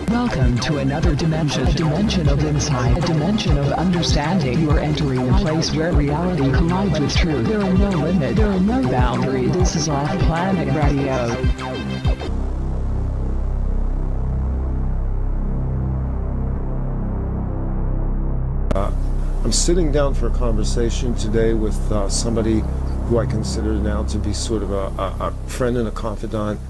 Welcome to another dimension, a dimension of insight, a dimension of understanding. You are entering a place where reality collides with truth. There are no limits, there are no boundaries. This is Off-Planet Radio. I'm sitting down for a conversation today with somebody who I consider now to be sort of a friend and a confidant.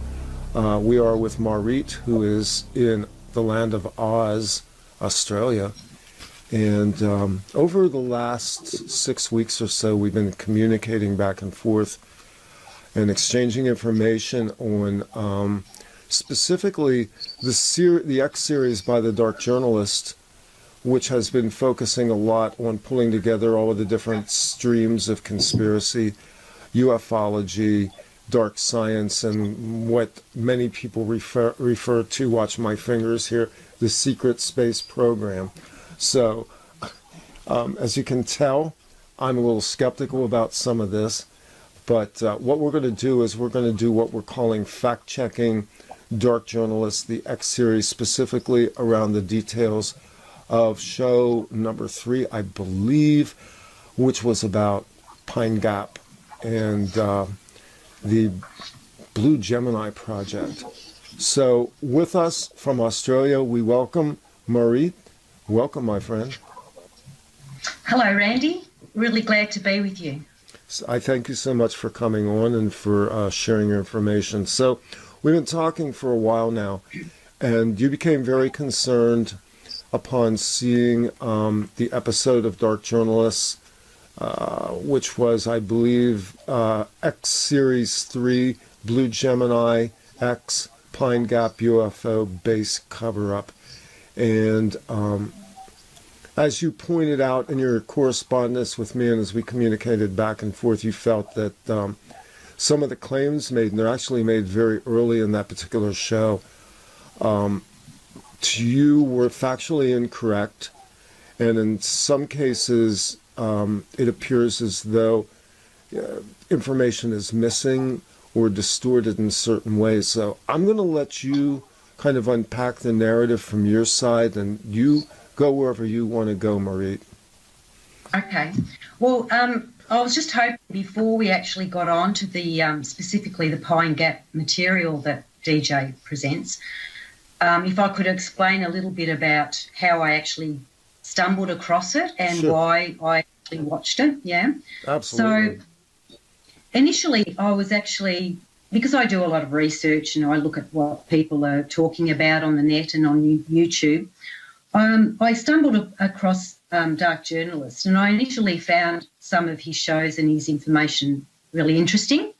We are with Marit, who is in the land of Oz, Australia. And over the last 6 weeks or so, we've been communicating back and forth and exchanging information on specifically the X series by the Dark Journalist, which has been focusing a lot on pulling together all of the different streams of conspiracy, ufology, dark science, and what many people refer to, watch my fingers here, the secret space program. So, as you can tell, I'm a little skeptical about some of this, but what we're going to do is we're going to do what we're calling fact-checking Dark Journalists, the X series, specifically around the details of show number 3, I believe, which was about Pine Gap and the Blue Gemini Project. So with us from Australia, we welcome Marit. Welcome, my friend. Hello, Randy. Really glad to be with you. So I thank you so much for coming on and for sharing your information. So we've been talking for a while now, and you became very concerned upon seeing the episode of Dark Journalists, which was, I believe, X Series 3, Blue Gemini X, Pine Gap UFO base cover-up. And as you pointed out in your correspondence with me and as we communicated back and forth, you felt that some of the claims made, and they're actually made very early in that particular show, you were factually incorrect, and in some cases it appears as though information is missing or distorted in certain ways. So I'm going to let you kind of unpack the narrative from your side, and you go wherever you want to go, Marit. Okay. Well, I was just hoping before we actually got on to the specifically the Pine Gap material that DJ presents, if I could explain a little bit about how I actually stumbled across it and Sure. why I actually watched it, yeah? Absolutely. So initially I was actually, because I do a lot of research and I look at what people are talking about on the net and on YouTube, I stumbled across Dark Journalist, and I initially found some of his shows and his information really interesting,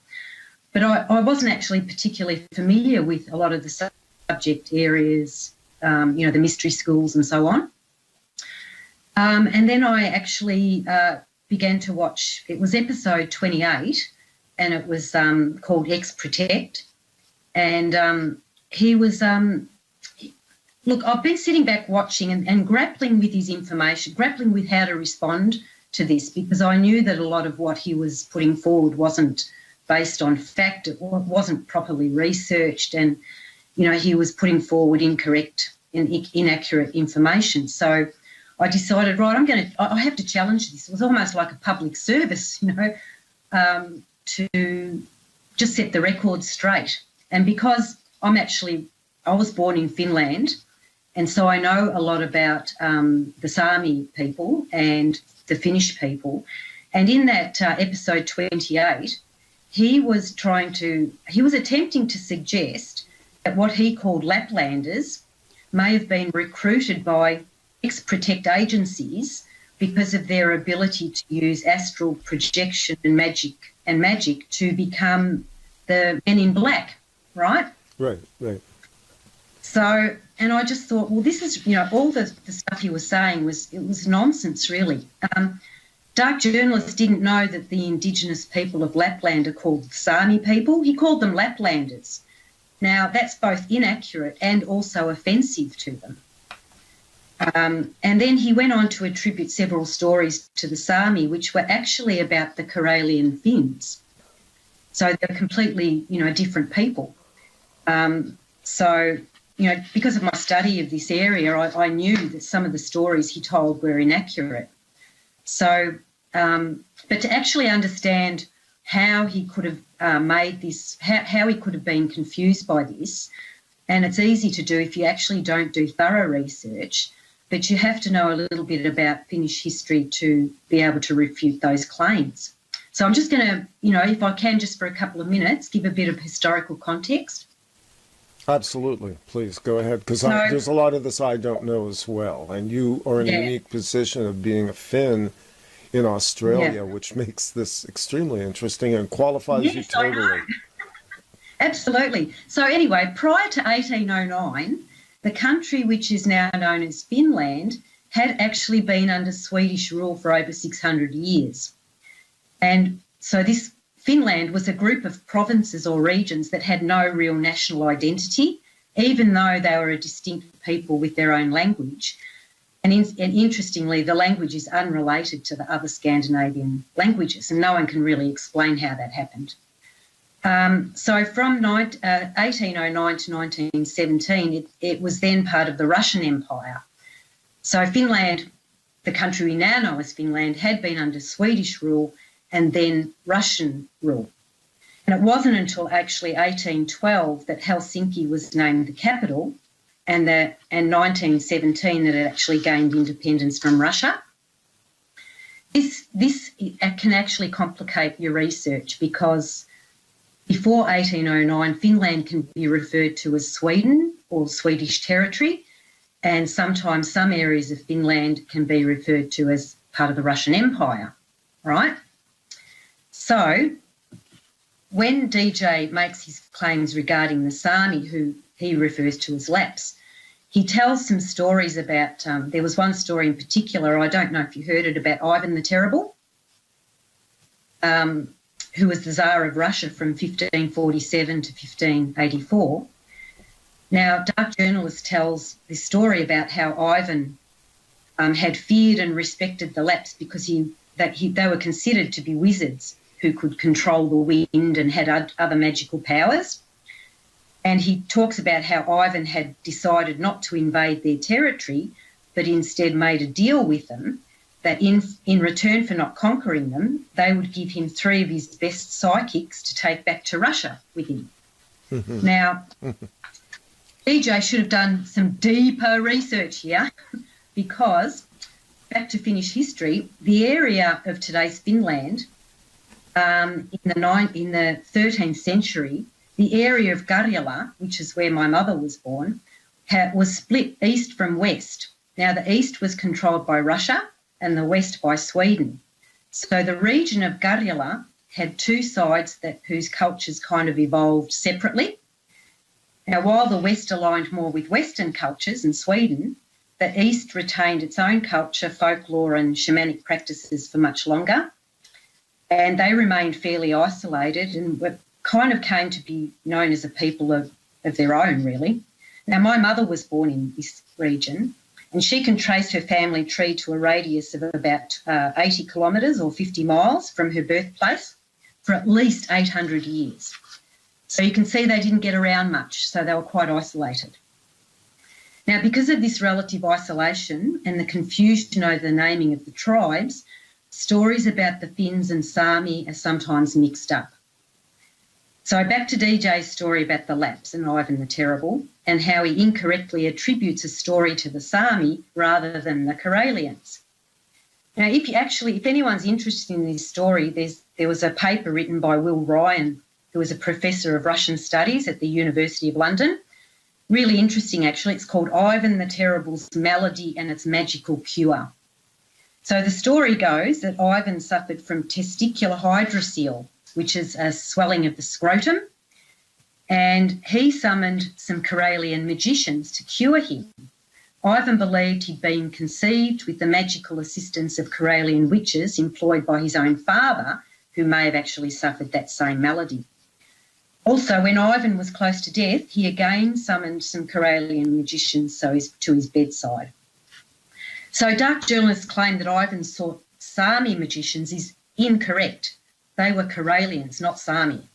but I wasn't actually particularly familiar with a lot of the subject areas, the mystery schools and so on. And then I actually began to watch, it was episode 28, and it was called X Protect. And he was, look, I've been sitting back watching and grappling with his information, grappling with how to respond to this, because I knew that a lot of what he was putting forward wasn't based on fact, it wasn't properly researched, and he was putting forward incorrect and inaccurate information. So I decided, right, I have to challenge this. It was almost like a public service, to just set the record straight. And because I was born in Finland, and so I know a lot about the Sami people and the Finnish people. And in that episode 28, he was attempting to suggest that what he called Laplanders may have been recruited by X-Protect agencies because of their ability to use astral projection and magic to become the Men in Black, right? Right. So, and I just thought, well, this is, all the stuff he was saying was nonsense, really. Dark Journalist didn't know that the indigenous people of Lapland are called Sami people. He called them Laplanders. Now, that's both inaccurate and also offensive to them. And then he went on to attribute several stories to the Sami, which were actually about the Karelian Finns. So they're completely, different people. So, because of my study of this area, I knew that some of the stories he told were inaccurate. So, but to actually understand how he could have made this, how he could have been confused by this, and it's easy to do if you actually don't do thorough research, but you have to know a little bit about Finnish history to be able to refute those claims. So I'm just going to, if I can, just for a couple of minutes, give a bit of historical context. Absolutely. Please go ahead, because there's a lot of this I don't know as well. And you are in a unique position of being a Finn in Australia, which makes this extremely interesting and qualifies you totally. Absolutely. So anyway, prior to 1809, the country which is now known as Finland had actually been under Swedish rule for over 600 years. And so this Finland was a group of provinces or regions that had no real national identity, even though they were a distinct people with their own language. And interestingly, the language is unrelated to the other Scandinavian languages, and no one can really explain how that happened. So from 1809 to 1917, it was then part of the Russian Empire. So Finland, the country we now know as Finland, had been under Swedish rule and then Russian rule. And it wasn't until actually 1812 that Helsinki was named the capital, and 1917 that it actually gained independence from Russia. This can actually complicate your research, because before 1809, Finland can be referred to as Sweden or Swedish territory, and sometimes some areas of Finland can be referred to as part of the Russian Empire, right? So when DJ makes his claims regarding the Sami, who he refers to as Lapps, he tells some stories about, there was one story in particular, I don't know if you heard it, about Ivan the Terrible, who was the Tsar of Russia from 1547 to 1584. Now, Dark Journalist tells this story about how Ivan had feared and respected the Lapps because they were considered to be wizards who could control the wind and had other magical powers. And he talks about how Ivan had decided not to invade their territory, but instead made a deal with them that in return for not conquering them, they would give him 3 of his best psychics to take back to Russia with him. Now, DJ should have done some deeper research here, because, back to Finnish history, the area of today's Finland, in the 13th century, the area of Karjala, which is where my mother was born, was split east from west. Now, the east was controlled by Russia and the west by Sweden. So the region of Karjala had 2 sides whose cultures kind of evolved separately. Now, while the west aligned more with Western cultures and Sweden, the east retained its own culture, folklore and shamanic practices for much longer. And they remained fairly isolated and kind of came to be known as a people of their own, really. Now, my mother was born in this region, and she can trace her family tree to a radius of about 80 kilometres or 50 miles from her birthplace for at least 800 years. So you can see they didn't get around much, so they were quite isolated. Now, because of this relative isolation and the confusion over the naming of the tribes, stories about the Finns and Sami are sometimes mixed up. So back to DJ's story about the Lapps and Ivan the Terrible, and how he incorrectly attributes a story to the Sami rather than the Karelians. Now, if anyone's interested in this story, there was a paper written by Will Ryan, who was a professor of Russian studies at the University of London. Really interesting, actually. It's called Ivan the Terrible's Malady and Its Magical Cure. So the story goes that Ivan suffered from testicular hydrocele, which is a swelling of the scrotum, and he summoned some Karelian magicians to cure him. Ivan believed he'd been conceived with the magical assistance of Karelian witches employed by his own father, who may have actually suffered that same malady. Also, when Ivan was close to death, he again summoned some Karelian magicians to his bedside. So dark journalists claim that Ivan sought Sami magicians is incorrect. They were Karelians, not Sami.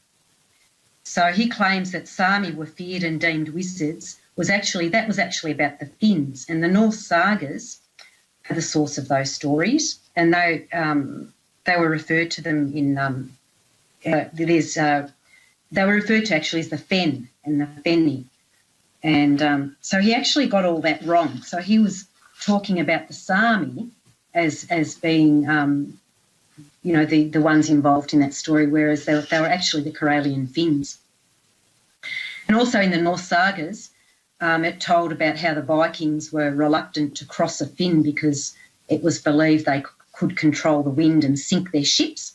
So he claims that Sami were feared and deemed wizards was actually about the Finns, and the Norse sagas are the source of those stories, and they were referred to them in they were referred to actually as the Fen and the Fenni, and so he actually got all that wrong. So he was talking about the Sami as being the ones involved in that story, whereas they were actually the Karelian Finns. And also in the Norse sagas, it told about how the Vikings were reluctant to cross a Finn because it was believed they could control the wind and sink their ships.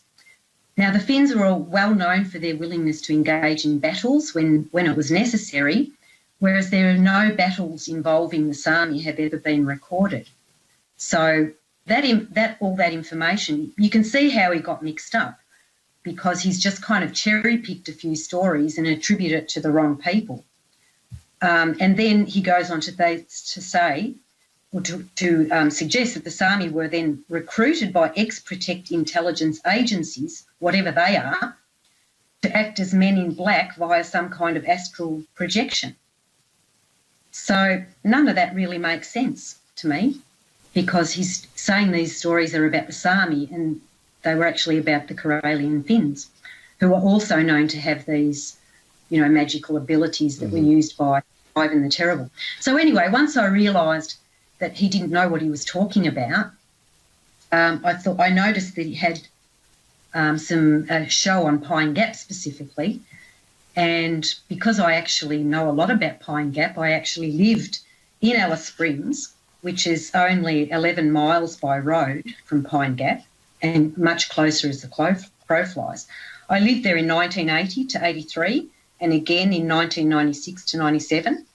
Now, the Finns were all well known for their willingness to engage in battles when it was necessary, whereas there are no battles involving the Sami have ever been recorded. So all that information, you can see how he got mixed up, because he's just kind of cherry-picked a few stories and attributed it to the wrong people. And then he goes on to say, or to suggest that the Sami were then recruited by ex-protect intelligence agencies, whatever they are, to act as men in black via some kind of astral projection. So none of that really makes sense to me, because he's saying these stories are about the Sami and they were actually about the Karelian Finns, who are also known to have these, magical abilities that were used by Ivan the Terrible. So anyway, once I realised that he didn't know what he was talking about, I noticed that he had some show on Pine Gap specifically, and because I actually know a lot about Pine Gap, I actually lived in Alice Springs, which is only 11 miles by road from Pine Gap and much closer as the crow flies. I lived there in 1980 to 83 and again in 1996 to 97.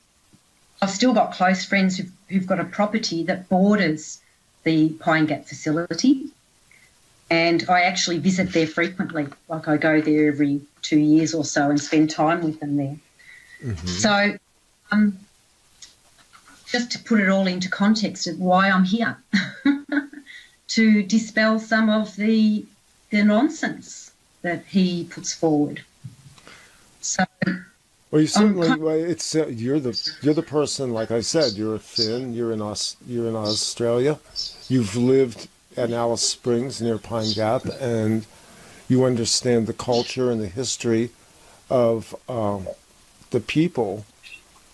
I've still got close friends who've got a property that borders the Pine Gap facility, and I actually visit there frequently. Like I go there every 2 years or so and spend time with them there. Mm-hmm. So just to put it all into context of why I'm here, to dispel some of the nonsense that he puts forward. So, well, you certainly. You're the person. Like I said, you're a Finn. You're in Australia. You've lived at Alice Springs near Pine Gap, and you understand the culture and the history of the people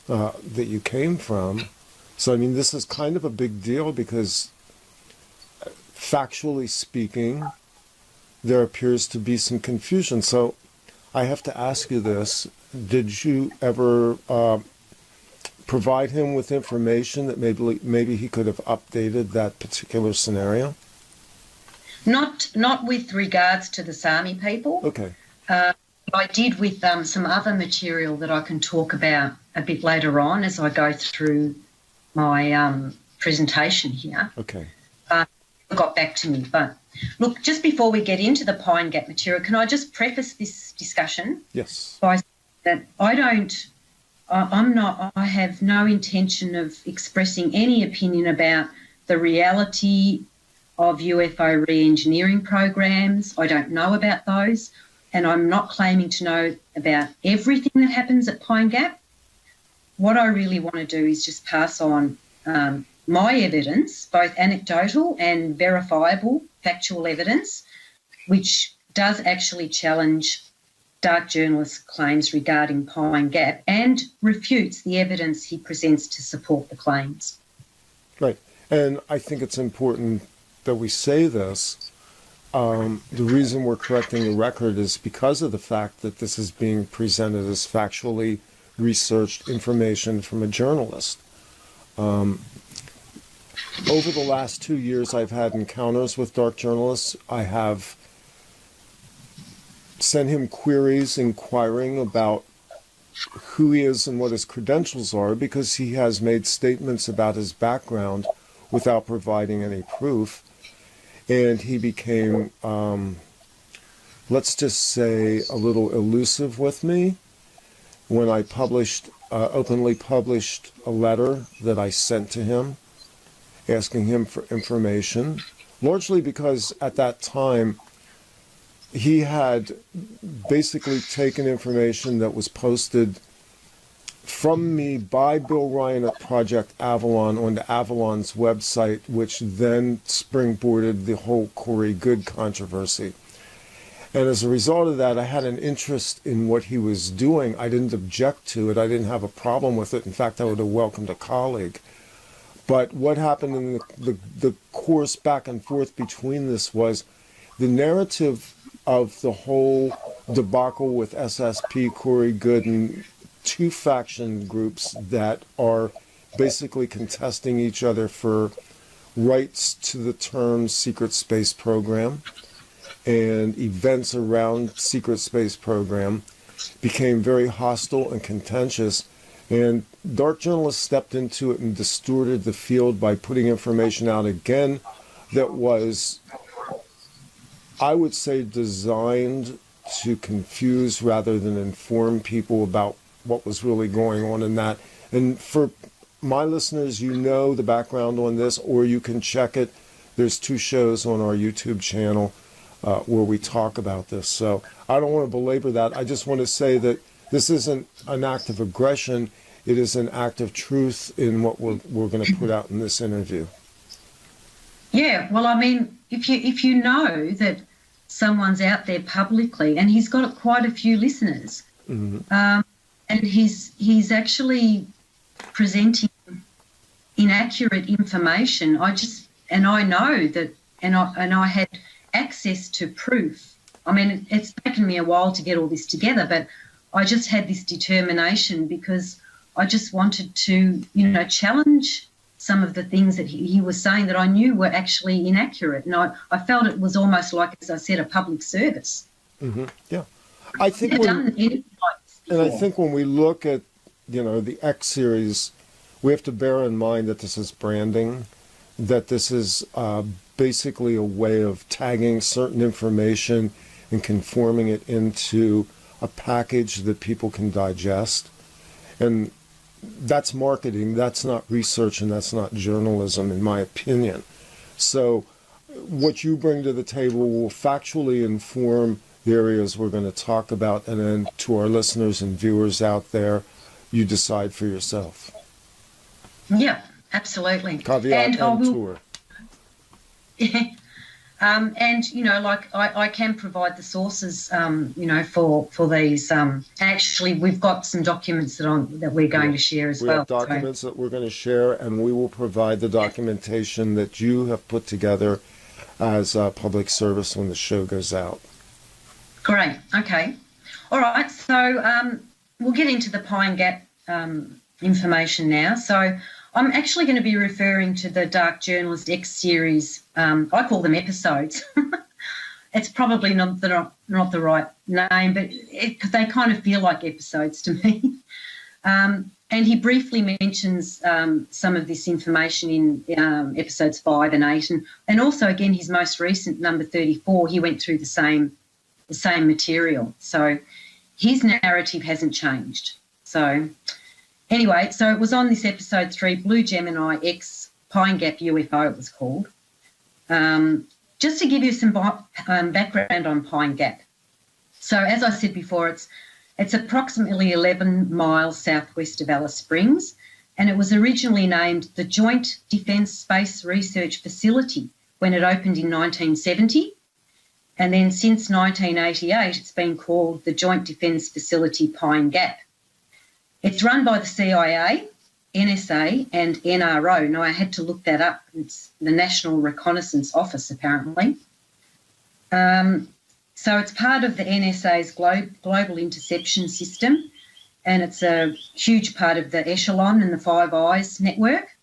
that you came from. So, I mean, this is kind of a big deal because, factually speaking, there appears to be some confusion. So I have to ask you this. Did you ever provide him with information that maybe he could have updated that particular scenario? Not with regards to the Sami people. Okay. I did with some other material that I can talk about a bit later on as I go through my presentation here. Okay. Got back to me. But look, just before we get into the Pine Gap material, can I just preface this discussion? Yes. By saying that I have no intention of expressing any opinion about the reality of UFO re-engineering programs. I don't know about those, and I'm not claiming to know about everything that happens at Pine Gap. What I really want to do is just pass on my evidence, both anecdotal and verifiable factual evidence, which does actually challenge dark journalists' claims regarding Pine Gap and refutes the evidence he presents to support the claims. Right. And I think it's important that we say this. The reason we're correcting the record is because of the fact that this is being presented as factually researched information from a journalist. Over the last 2 years, I've had encounters with dark journalists. I have sent him queries inquiring about who he is and what his credentials are, because he has made statements about his background without providing any proof. And he became, let's just say, a little elusive with me when I openly published a letter that I sent to him. asking him for information, largely because at that time he had basically taken information that was posted from me by Bill Ryan at Project Avalon onto Avalon's website, which then springboarded the whole Corey Goode controversy. And as a result of that, I had an interest in what he was doing. I didn't object to it. I didn't have a problem with it. In fact, I would have welcomed a colleague. But what happened in the course back and forth between this was the narrative of the whole debacle with SSP, Corey Goode, and two faction groups that are basically contesting each other for rights to the term secret space program and events around secret space program became very hostile and contentious, and dark journalists stepped into it and distorted the field by putting information out again that was, I would say, designed to confuse rather than inform people about what was really going on in that. And for my listeners, you know the background on this, or you can check it. There's 2 shows on our YouTube channel where we talk about this. So I don't want to belabor that. I just want to say that this isn't an act of aggression. It is an act of truth in what we're going to put out in this interview. Yeah, well, I mean, if you know that someone's out there publicly, and he's got quite a few listeners, and he's actually presenting inaccurate information. I know that, and I had access to proof. I mean, it's taken me a while to get all this together, but I just had this determination because I just wanted to, challenge some of the things that he was saying that I knew were actually inaccurate. And I felt it was almost like, as I said, a public service. Mm-hmm. Yeah. I think when we look at, the X series, we have to bear in mind that this is branding, that this is basically a way of tagging certain information and conforming it into a package that people can digest. And that's marketing, that's not research, and that's not journalism, in my opinion. So what you bring to the table will factually inform the areas we're going to talk about, and then to our listeners and viewers out there, you decide for yourself. Yeah, absolutely. Caveat emptor. I can provide the sources, for these. Actually, we've got some documents that we're going to share as well. We have documents that we're going to share, and we will provide the documentation that you have put together as public service when the show goes out. Great. Okay. All right. So we'll get into the Pine Gap information now. So I'm actually going to be referring to the Dark Journalist X series. I call them episodes. It's probably not the right name, but they kind of feel like episodes to me. And he briefly mentions some of this information in episodes 5 and 8, and also again his most recent number 34. He went through the same material, so his narrative hasn't changed. So anyway, so it was on this episode 3, Blue Gemini X Pine Gap UFO, it was called. Just to give you some background on Pine Gap. So as I said before, it's approximately 11 miles southwest of Alice Springs, and it was originally named the Joint Defence Space Research Facility when it opened in 1970. And then since 1988, it's been called the Joint Defence Facility Pine Gap. It's run by the CIA, NSA and NRO. Now, I had to look that up. It's the National Reconnaissance Office, apparently. So it's part of the NSA's Global Interception System, and it's a huge part of the Echelon and the Five Eyes network.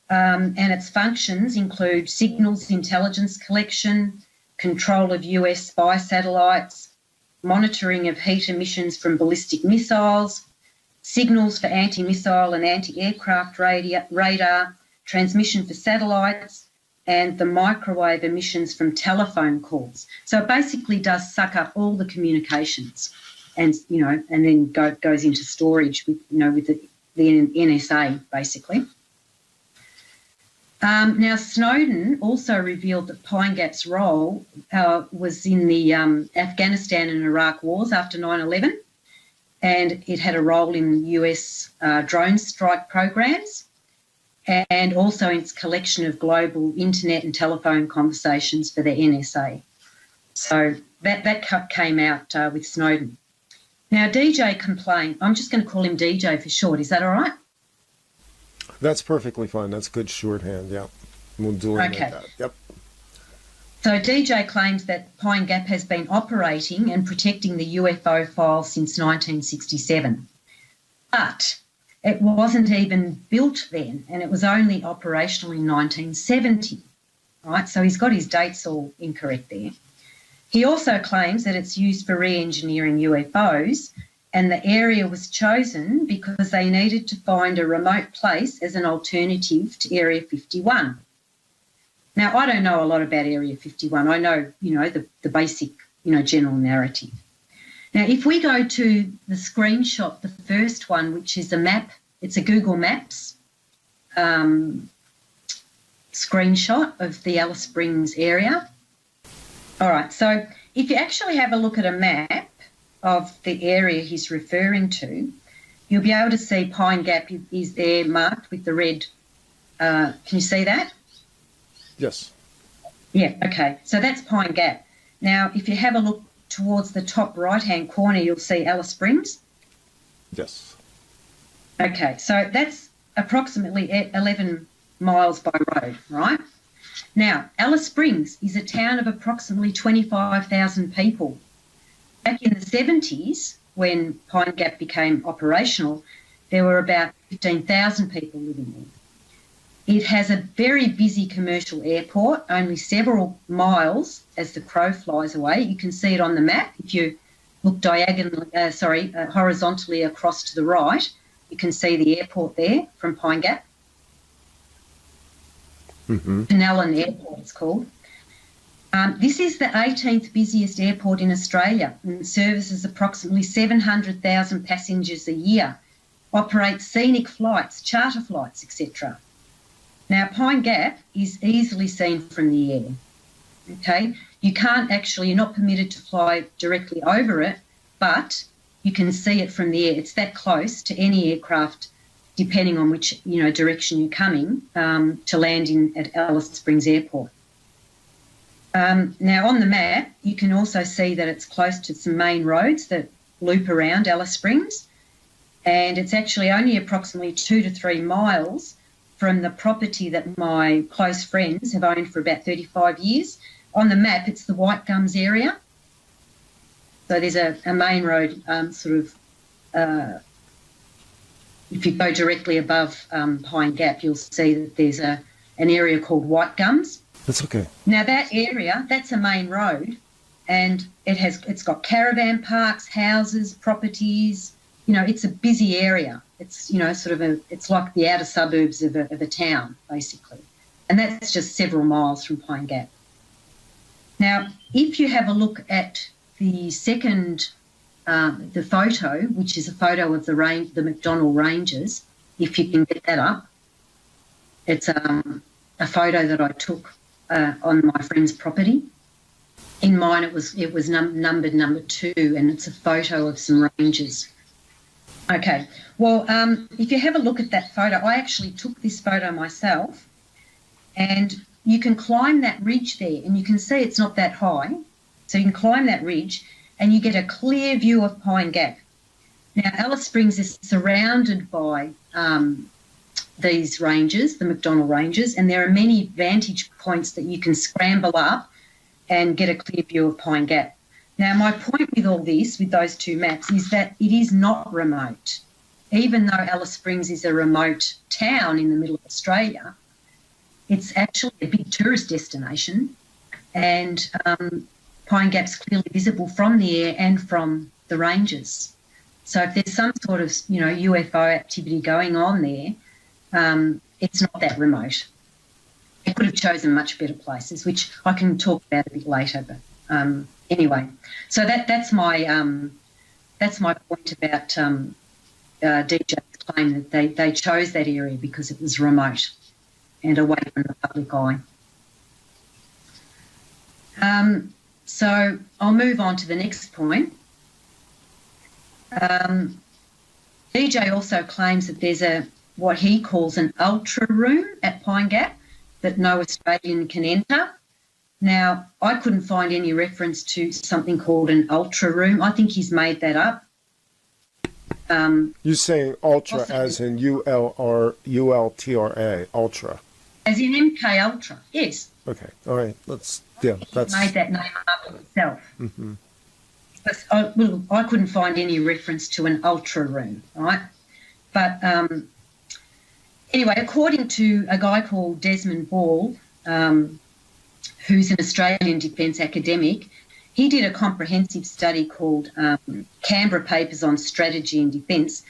And its functions include signals intelligence collection, control of US spy satellites, monitoring of heat emissions from ballistic missiles, signals for anti-missile and anti-aircraft radar, transmission for satellites, and the microwave emissions from telephone calls. So it basically does suck up all the communications, and then goes into storage with the NSA basically. Now, Snowden also revealed that Pine Gap's role was in the Afghanistan and Iraq wars after 9/11, and it had a role in US drone strike programs and also in its collection of global internet and telephone conversations for the NSA. So that came out with Snowden. Now, DJ complained. I'm just going to call him DJ for short. Is that all right? That's perfectly fine. That's good shorthand, yeah. We'll do it like that. Yep. So DJ claims that Pine Gap has been operating and protecting the UFO file since 1967. But it wasn't even built then, and it was only operational in 1970. Right? So he's got his dates all incorrect there. He also claims that it's used for re-engineering UFOs, and the area was chosen because they needed to find a remote place as an alternative to Area 51. Now, I don't know a lot about Area 51. I know, the basic, general narrative. Now, if we go to the screenshot, the first one, which is a map, it's a Google Maps screenshot of the Alice Springs area. All right, so if you actually have a look at a map of the area he's referring to, you'll be able to see Pine Gap is there marked with the red. Can you see that? Yes. Yeah, okay. So that's Pine Gap. Now, if you have a look towards the top right-hand corner, you'll see Alice Springs. Yes. Okay, so that's approximately 11 miles by road, right? Now, Alice Springs is a town of approximately 25,000 people. Back in the 70s, when Pine Gap became operational, there were about 15,000 people living there. It has a very busy commercial airport, only several miles as the crow flies away. You can see it on the map. If you look horizontally across to the right, you can see the airport there from Pine Gap. Mm-hmm. Penallen Airport, it's called. This is the 18th busiest airport in Australia and services approximately 700,000 passengers a year, operates scenic flights, charter flights, etc. Now, Pine Gap is easily seen from the air, okay? You're not permitted to fly directly over it, but you can see it from the air. It's that close to any aircraft, depending on which, direction you're coming, to land at Alice Springs Airport. Now, on the map, you can also see that it's close to some main roads that loop around Alice Springs, and it's actually only approximately 2 to 3 miles from the property that my close friends have owned for about 35 years. On the map, it's the White Gums area. So there's a main road if you go directly above Pine Gap, you'll see that there's an area called White Gums. That's okay. Now, that area, that's a main road, and it's got caravan parks, houses, properties. It's a busy area. It's, it's like the outer suburbs of a town, basically. And that's just several miles from Pine Gap. Now, if you have a look at the second, the photo, which is a photo of the McDonnell Ranges, if you can get that up, it's a photo that I took on my friend's property. In mine, it was numbered number 2, and it's a photo of some ranges. Okay, well, if you have a look at that photo, I actually took this photo myself, and you can climb that ridge there, and you can see it's not that high. So you can climb that ridge, and you get a clear view of Pine Gap. Now, Alice Springs is surrounded by these ranges, the McDonnell Ranges, and there are many vantage points that you can scramble up and get a clear view of Pine Gap. Now, my point with all this, with those two maps, is that it is not remote. Even though Alice Springs is a remote town in the middle of Australia, it's actually a big tourist destination, and Pine Gap's clearly visible from the air and from the ranges. So if there's some sort of, UFO activity going on there, it's not that remote. They could have chosen much better places, which I can talk about a bit later. But anyway, so that's my point about DJ's claim that they chose that area because it was remote, and away from the public eye. So I'll move on to the next point. DJ also claims that there's what he calls an ultra room at Pine Gap that no Australian can enter. Now, I couldn't find any reference to something called an ultra room. I think he's made that up. You're saying ultra as in ULTRA, ultra. As in MK Ultra, yes. Okay, all right. That's He made that name up himself. Mm-hmm. But I couldn't find any reference to an ultra room, right? But anyway, according to a guy called Desmond Ball, who's an Australian defence academic, he did a comprehensive study called Canberra Papers on Strategy and Defence.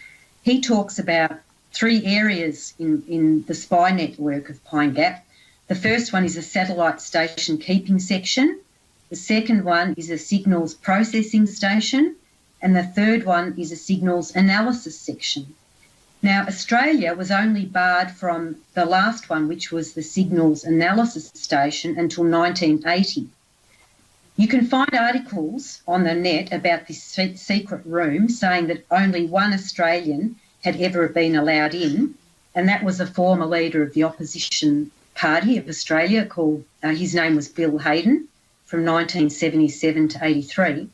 He talks about 3 areas in the spy network of Pine Gap. The first one is a satellite station keeping section. The second one is a signals processing station. And the third one is a signals analysis section. Now, Australia was only barred from the last one, which was the signals analysis station, until 1980. You can find articles on the net about this secret room saying that only one Australian had ever been allowed in, and that was a former leader of the opposition party of Australia called, his name was Bill Hayden, from 1977 to 83.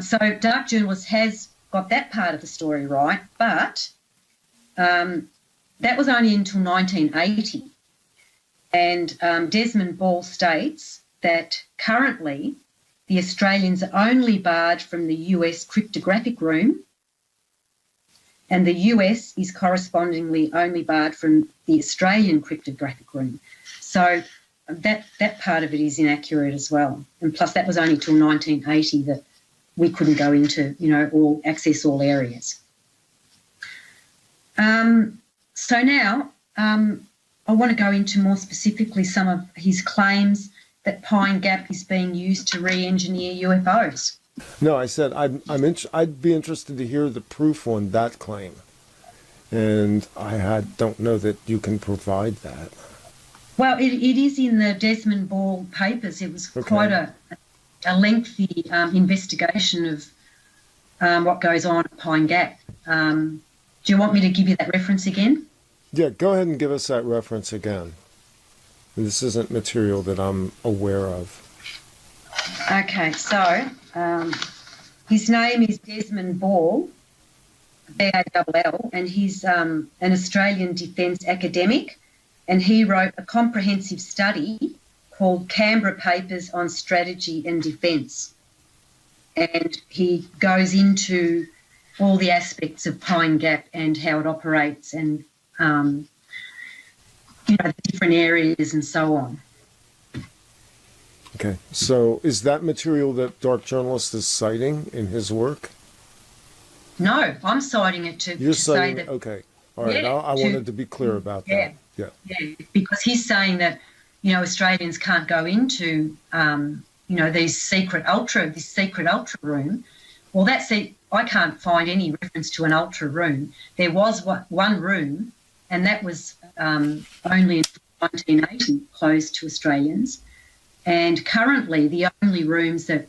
So Dark Journalist has got that part of the story right, but that was only until 1980. And Desmond Ball states that currently the Australians are only barred from the US cryptographic room, and the US is correspondingly only barred from the Australian cryptographic room. So that part of it is inaccurate as well. And plus that was only till 1980 that we couldn't go into, access all areas. So now I want to go into more specifically some of his claims that Pine Gap is being used to re-engineer UFOs. No, I said I'd be interested to hear the proof on that claim, and I don't know that you can provide that. Well, it is in the Desmond Ball papers. It was quite a lengthy investigation of what goes on at Pine Gap. Do you want me to give you that reference again? Yeah, go ahead and give us that reference again. This isn't material that I'm aware of. Okay, so his name is Desmond Ball, B-A-L-L, and he's an Australian defence academic, and he wrote a comprehensive study called Canberra Papers on Strategy and Defence. And he goes into all the aspects of Pine Gap and how it operates and, the different areas and so on. Okay, so is that material that Dark Journalist is citing in his work? No, I'm citing it to say that... Okay, all right, I wanted to be clear about that. Yeah, because he's saying that, Australians can't go into, this secret ultra room. Well, I can't find any reference to an ultra room. There was one room, and that was only in 1980 closed to Australians. And currently, the only rooms that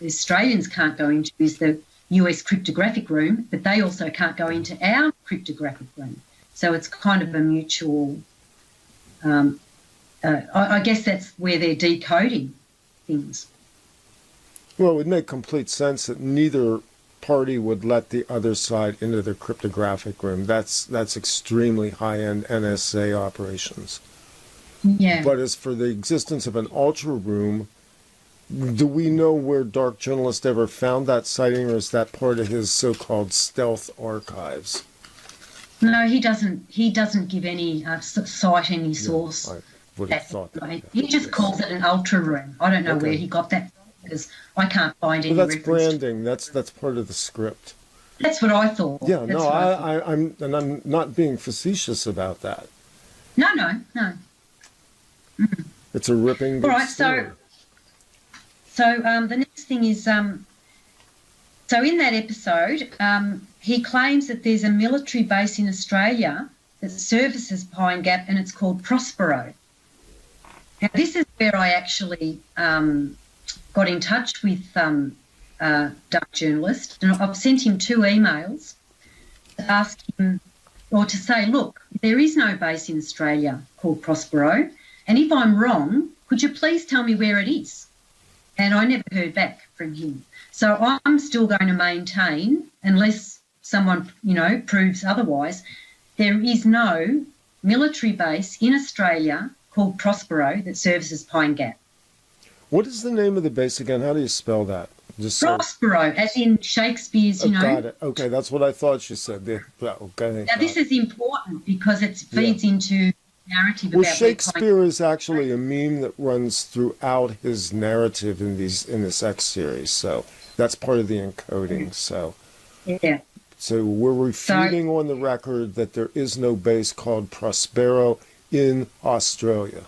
Australians can't go into is the US cryptographic room, but they also can't go into our cryptographic room. So it's kind of a mutual... I guess that's where they're decoding things. Well, it would make complete sense that neither party would let the other side into their cryptographic room. That's extremely high-end NSA operations. Yeah. But as for the existence of an ultra room, do we know where Dark Journalist ever found that sighting, or is that part of his so-called stealth archives? No, he doesn't. He doesn't give any cite any source. I would have thought that. He just calls it an ultra room. I don't know where he got that from, because I can't find any. Well, that's reference branding. That's part of the script. That's what I thought. Yeah, I'm not being facetious about that. No. It's a ripping good story. So the next thing is, so in that episode, he claims that there's a military base in Australia that services Pine Gap, and it's called Prospero. Now, this is where I actually got in touch with a duck journalist, and I've sent him 2 emails to ask him, or to say, look, there is no base in Australia called Prospero, and if I'm wrong, could you please tell me where it is? And I never heard back from him. So I'm still going to maintain, unless someone, proves otherwise, there is no military base in Australia called Prospero that services Pine Gap. What is the name of the base again? How do you spell that? Prospero, as in Shakespeare's, Got it. Okay, that's what I thought you said. Okay. Now, this is important because it feeds into narrative about Shakespeare is actually a meme that runs throughout his narrative in this X series, so that's part of the encoding. So we're refuting on the record that there is no base called Prospero in Australia.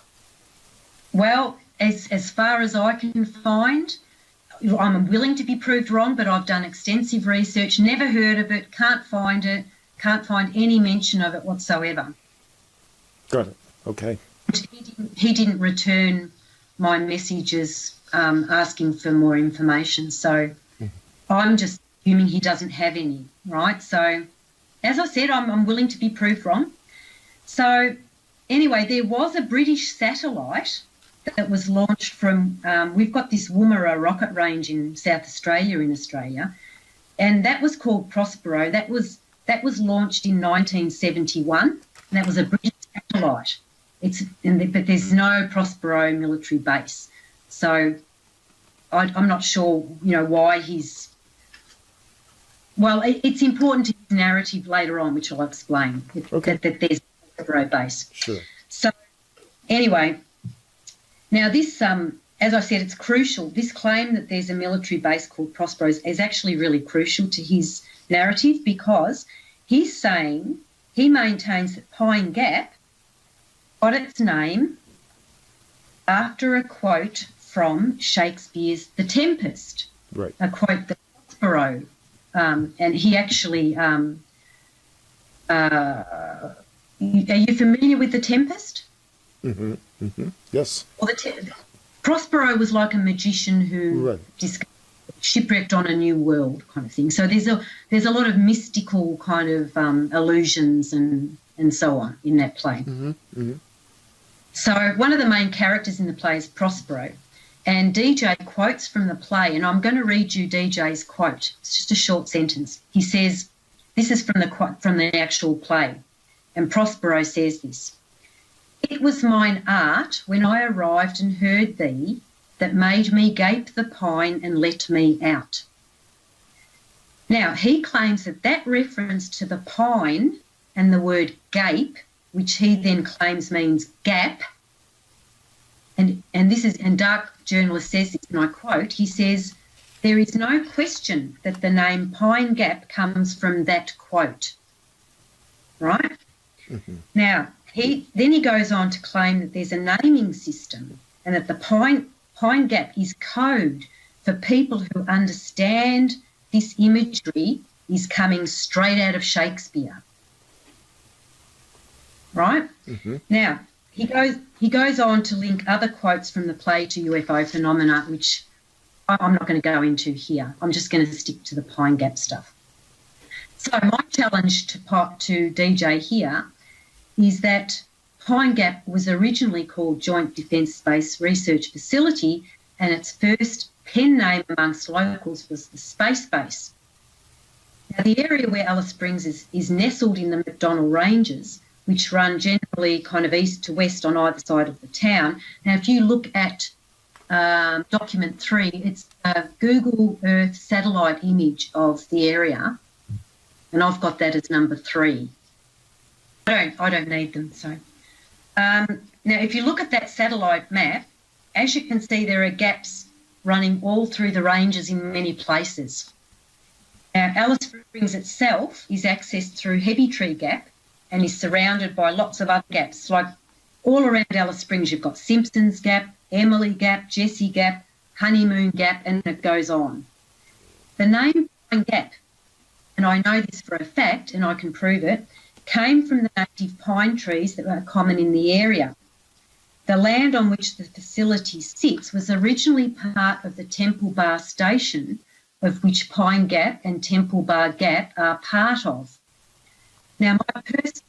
Well, as far as I can find, I'm willing to be proved wrong, but I've done extensive research, never heard of it, can't find any mention of it whatsoever. Got it. Okay. He didn't return my messages asking for more information, so I'm just assuming he doesn't have any, right? So, as I said, I'm willing to be proved wrong. So, anyway, there was a British satellite that was launched from, we've got this Woomera rocket range in South Australia, and that was called Prospero. That was launched in 1971, and that was a British satellite. But there's no Prospero military base. So I'm not sure, why he's... Well, it's important to his narrative later on, which I'll explain, that there's a Prospero base. Sure. So anyway... Now, this, as I said, it's crucial. This claim that there's a military base called Prospero is actually really crucial to his narrative, because he's saying he maintains that Pine Gap got its name after a quote from Shakespeare's The Tempest, right? A quote that Prospero, and he actually, are you familiar with The Tempest? Mm-hmm. Mm-hmm. Yes. Well, Prospero was like a magician who shipwrecked on a new world kind of thing. So there's a lot of mystical kind of allusions and so on in that play. Mm-hmm. Mm-hmm. So one of the main characters in the play is Prospero, and DJ quotes from the play, and I'm going to read you DJ's quote. It's just a short sentence. He says, this is from the actual play, and Prospero says this: "It was mine art when I arrived and heard thee that made me gape the pine and let me out." Now, he claims that reference to the pine and the word gape, which he then claims means gap, and Dark Journalist says this, and I quote, he says, "There is no question that the name Pine Gap comes from that quote." Right? Mm-hmm. Now, he goes on to claim that there's a naming system and that the Pine Gap is code for people who understand this imagery is coming straight out of Shakespeare. Right? Mm-hmm. Now, he goes on to link other quotes from the play to UFO phenomena, which I'm not going to go into here. I'm just going to stick to the Pine Gap stuff. So my challenge to DJ here is that Pine Gap was originally called Joint Defence Space Research Facility, and its first pen name amongst locals was the Space Base. Now, the area where Alice Springs is nestled in the McDonnell Ranges, which run generally kind of east to west on either side of the town. Now, if you look at document 3, it's a Google Earth satellite image of the area, and I've got that as number 3. I don't need them. So now, if you look at that satellite map, as you can see, there are gaps running all through the ranges in many places. Now, Alice Springs itself is accessed through Heavy Tree Gap and is surrounded by lots of other gaps. Like all around Alice Springs, you've got Simpsons Gap, Emily Gap, Jessie Gap, Honeymoon Gap, and it goes on. The name Pine Gap, and I know this for a fact and I can prove it, came from the native pine trees that were common in the area. The land on which the facility sits was originally part of the Temple Bar Station, of which Pine Gap and Temple Bar Gap are part of. Now, my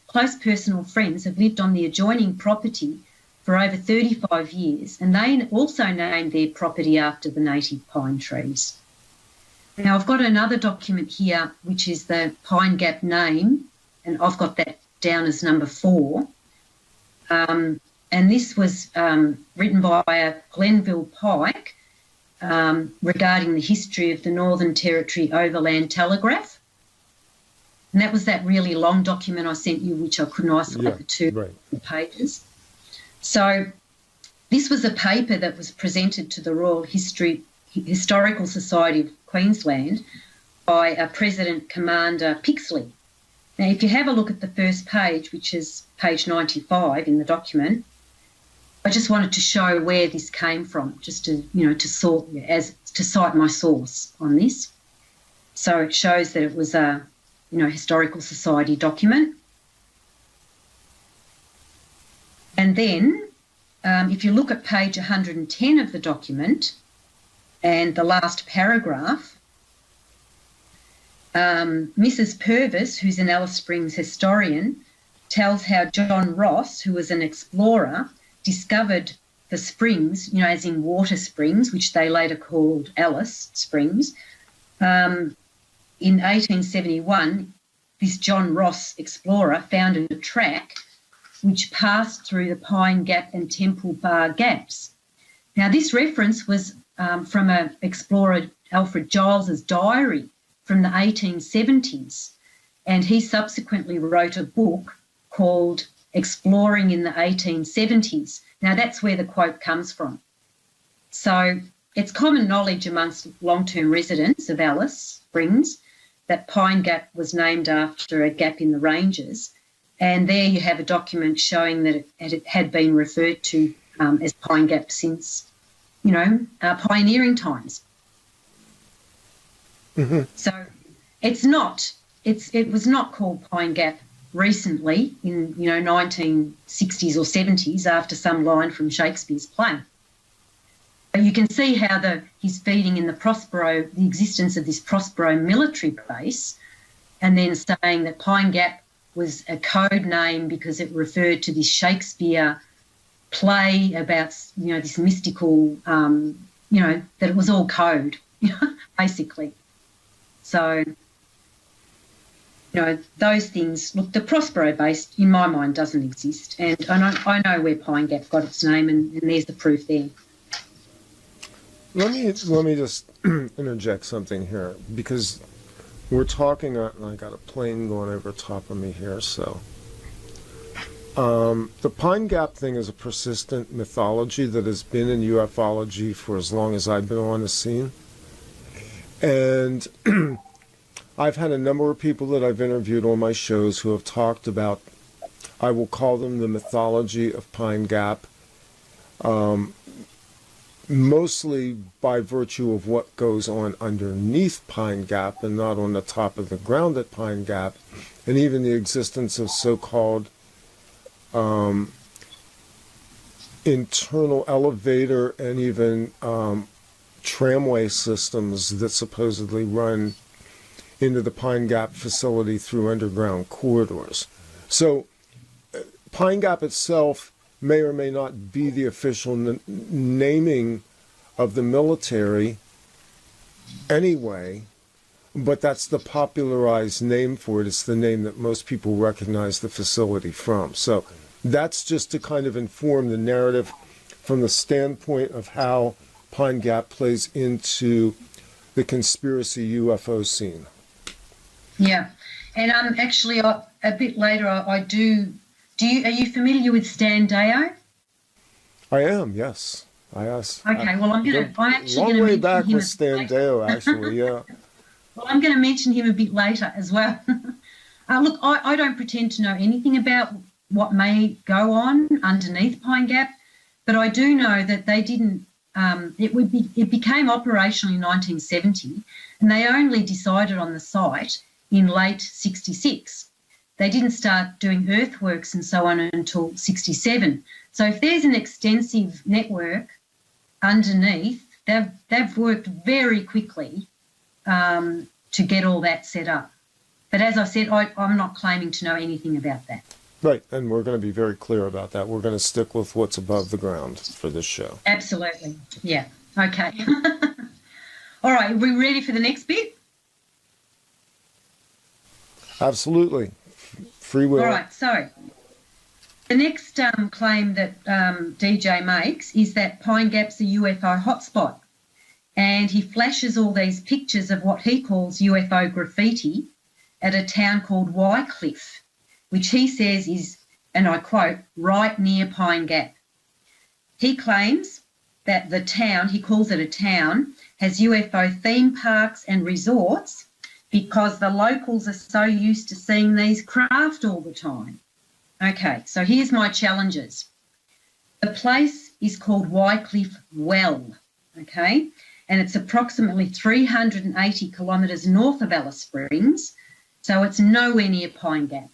close personal friends have lived on the adjoining property for over 35 years, and they also named their property after the native pine trees. Now, I've got another document here, which is the Pine Gap name, and I've got that down as number 4. And this was written by a Glenville Pike regarding the history of the Northern Territory Overland Telegraph. And that was that really long document I sent you, which I couldn't isolate the two pages. So this was a paper that was presented to the Royal Historical Society of Queensland by President Commander Pixley. Now, if you have a look at the first page, which is page 95 in the document, I just wanted to show where this came from, just to, to cite my source on this. So it shows that it was a, historical society document. And then if you look at page 110 of the document and the last paragraph, Mrs. Purvis, who's an Alice Springs historian, tells how John Ross, who was an explorer, discovered the springs, as in water springs, which they later called Alice Springs. In 1871, this John Ross explorer found a track which passed through the Pine Gap and Temple Bar Gaps. Now, this reference was from an explorer, Alfred Giles's diary from the 1870s, and he subsequently wrote a book called Exploring in the 1870s. Now, that's where the quote comes from. So it's common knowledge amongst long-term residents of Alice Springs that Pine Gap was named after a gap in the ranges, and there you have a document showing that it had been referred to as Pine Gap since, pioneering times. Mm-hmm. So it was not called Pine Gap recently in 1960s or 70s after some line from Shakespeare's play. But you can see how he's feeding in the existence of this Prospero military base, and then saying that Pine Gap was a code name because it referred to this Shakespeare play about this mystical that it was all code basically. So those things, look, the Prospero base, in my mind, doesn't exist. And I know where Pine Gap got its name, and there's the proof there. Let me just interject something here, because we're talking, and I got a plane going over top of me here, so. The Pine Gap thing is a persistent mythology that has been in ufology for as long as I've been on the scene. And I've had a number of people that I've interviewed on my shows who have talked about, I will call them the mythology of Pine Gap, mostly by virtue of what goes on underneath Pine Gap and not on the top of the ground at Pine Gap, and even the existence of so-called internal elevator and even tramway systems that supposedly run into the Pine Gap facility through underground corridors. So Pine Gap itself may or may not be the official naming of the military anyway, but that's the popularized name for it. It's the name that most people recognize the facility from. So that's just to kind of inform the narrative from the standpoint of how Pine Gap plays into the conspiracy UFO scene. Yeah, and actually, a bit later, are you familiar with Stan Deo? I am, yes. Okay, well, I'm actually going to long way mention back him with Stan Deo, actually, yeah. Well, I'm going to mention him a bit later as well. Look, I don't pretend to know anything about what may go on underneath Pine Gap, but I do know that they didn't. It became operational in 1970, and they only decided on the site in late '66. they didn't start doing earthworks and so on until 67. So if there's an extensive network underneath, they've worked very quickly to get all that set up. But as I said, I'm not claiming to know anything about that. Right, and we're going to be very clear about that. We're going to stick with what's above the ground for this show. Absolutely. Yeah. Okay. All right, are we ready for the next bit? Absolutely. Free will. All right, so the next claim that DJ makes is that Pine Gap's a UFO hotspot, and he flashes all these pictures of what he calls UFO graffiti at a town called Wycliffe, which he says is, and I quote, right near Pine Gap. He claims that the town, he calls it a town, has UFO theme parks and resorts because the locals are so used to seeing these craft all the time. Okay, so here's my challenges. The place is called Wycliffe Well, okay, and it's approximately 380 kilometres north of Alice Springs, so it's nowhere near Pine Gap.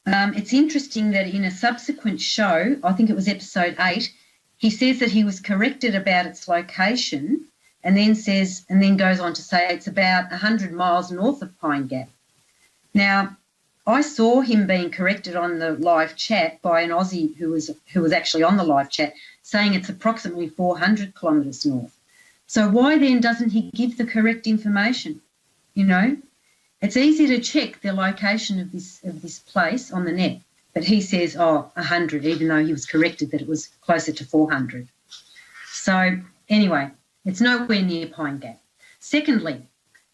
It's interesting that in a subsequent show, I think it was episode 8, he says that he was corrected about its location and then goes on to say it's about 100 miles north of Pine Gap. Now, I saw him being corrected on the live chat by an Aussie who was actually on the live chat, saying it's approximately 400 kilometres north. So why then doesn't he give the correct information? You know, it's easy to check the location of this place on the net, but he says, 100, even though he was corrected that it was closer to 400. So anyway, it's nowhere near Pine Gap. Secondly,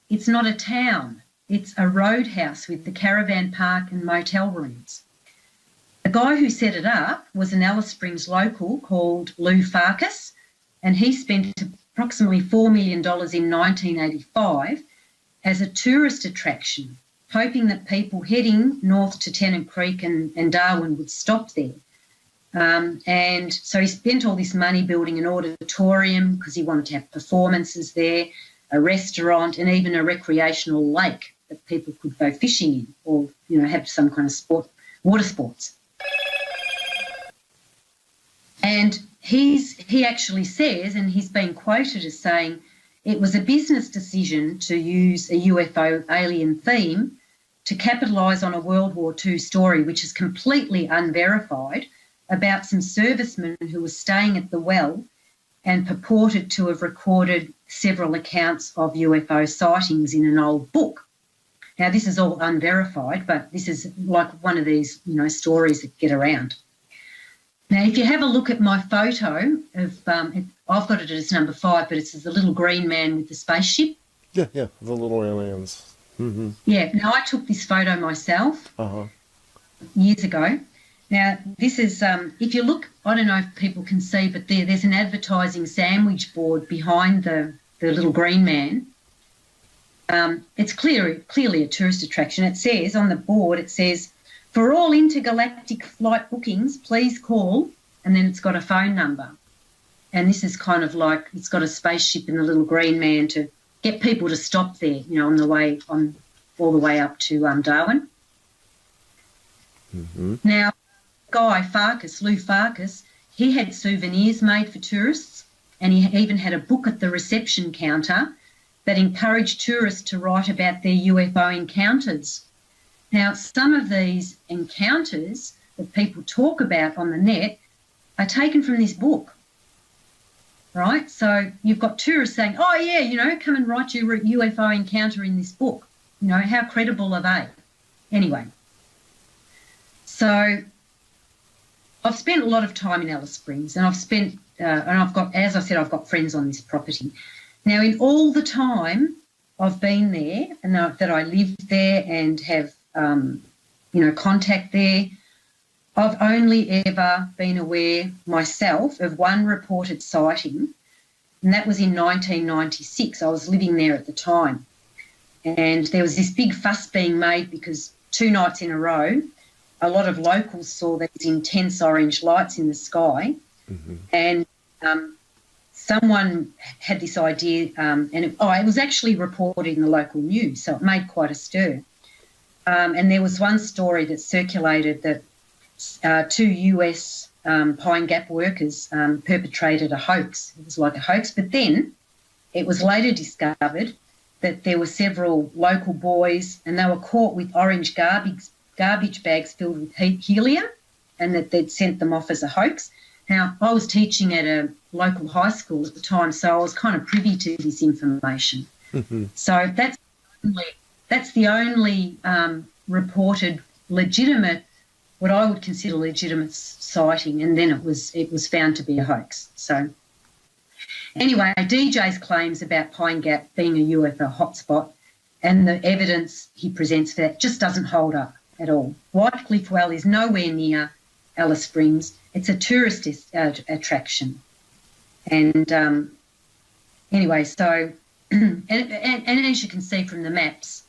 it's not a town. It's a roadhouse with the caravan park and motel rooms. The guy who set it up was an Alice Springs local called Lou Farkas, and he spent approximately $4 million in 1985 as a tourist attraction, hoping that people heading north to Tennant Creek and Darwin would stop there. And so he spent all this money building an auditorium because he wanted to have performances there, a restaurant, and even a recreational lake that people could go fishing in or, have some kind of water sports. And he actually says, and he's been quoted as saying, it was a business decision to use a UFO alien theme to capitalise on a World War II story, which is completely unverified, about some servicemen who were staying at the well and purported to have recorded several accounts of UFO sightings in an old book. Now, this is all unverified, but this is like one of these, stories that get around. Now, if you have a look at my photo of, I've got it as number 5, but it's the little green man with the spaceship. Yeah, the little aliens. Mm-hmm. Yeah, now I took this photo myself years ago. Now, this is, if you look, I don't know if people can see, but there's an advertising sandwich board behind the little green man. It's clearly a tourist attraction. It says on the board, for all intergalactic flight bookings, please call, and then it's got a phone number. And this is kind of like it's got a spaceship and the little green man to get people to stop there, on all the way up to Darwin. Mm-hmm. Now, guy Farkas, Lou Farkas, he had souvenirs made for tourists, and he even had a book at the reception counter that encouraged tourists to write about their UFO encounters. Now, some of these encounters that people talk about on the net are taken from this book, right? So you've got tourists saying, oh, yeah, come and write your UFO encounter in this book. How credible are they? Anyway, so I've spent a lot of time in Alice Springs, and I've got, as I said, I've got friends on this property. Now, in all the time I've been there and that I lived there and have, contact there, I've only ever been aware myself of one reported sighting, and that was in 1996. I was living there at the time. And there was this big fuss being made because 2 nights in a row, a lot of locals saw these intense orange lights in the sky. Mm-hmm. And someone had this idea, and it was actually reported in the local news, so it made quite a stir. And there was one story that circulated that two US Pine Gap workers perpetrated a hoax. It was like a hoax, but then it was later discovered that there were several local boys and they were caught with orange garbage bags filled with helium, and that they'd sent them off as a hoax. Now, I was teaching at a local high school at the time, so I was kind of privy to this information. Mm-hmm. So that's the only reported legitimate, what I would consider legitimate sighting, and then it was found to be a hoax. So anyway, DJ's claims about Pine Gap being a UFO hotspot and the evidence he presents for that just doesn't hold up at all. White Cliff Well is nowhere near Alice Springs. It's a tourist attraction. And anyway, so, and as you can see from the maps,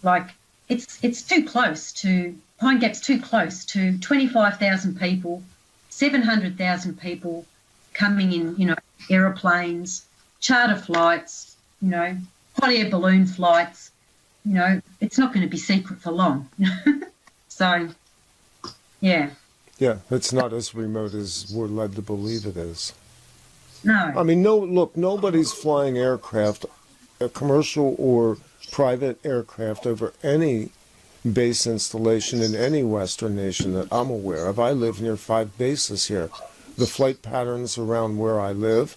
like it's too close to, Pine Gap's too close to 25,000 people, 700,000 people coming in, aeroplanes, charter flights, hot air balloon flights, it's not going to be secret for long. So, yeah. Yeah, it's not as remote as we're led to believe it is. No. I mean, nobody's flying aircraft, a commercial or private aircraft, over any base installation in any Western nation that I'm aware of. I live near 5 bases here. The flight patterns around where I live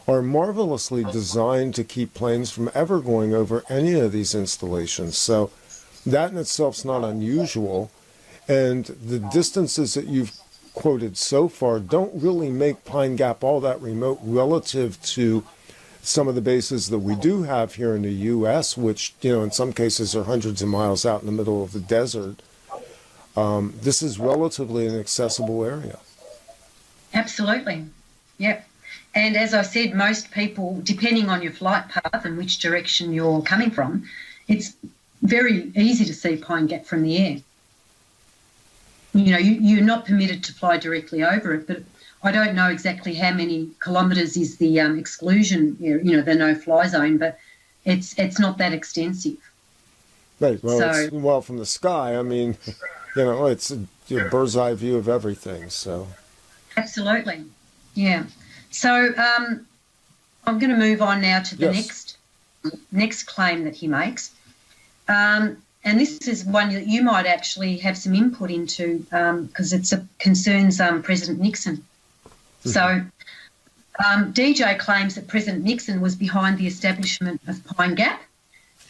are marvelously designed to keep planes from ever going over any of these installations. So that in itself is not unusual. And the distances that you've quoted so far don't really make Pine Gap all that remote relative to some of the bases that we do have here in the U.S., which, in some cases are hundreds of miles out in the middle of the desert. This is relatively an accessible area. Absolutely. Yep. And as I said, most people, depending on your flight path and which direction you're coming from, it's very easy to see Pine Gap from the air. You're not permitted to fly directly over it, but I don't know exactly how many kilometres is the exclusion, the no-fly zone, but it's not that extensive. Right. Well, from the sky, I mean, it's a bird's eye view of everything. So. Absolutely. Yeah. So I'm going to move on now to the next claim that he makes. And this is one that you might actually have some input into because it concerns President Nixon. Mm-hmm. So DJ claims that President Nixon was behind the establishment of Pine Gap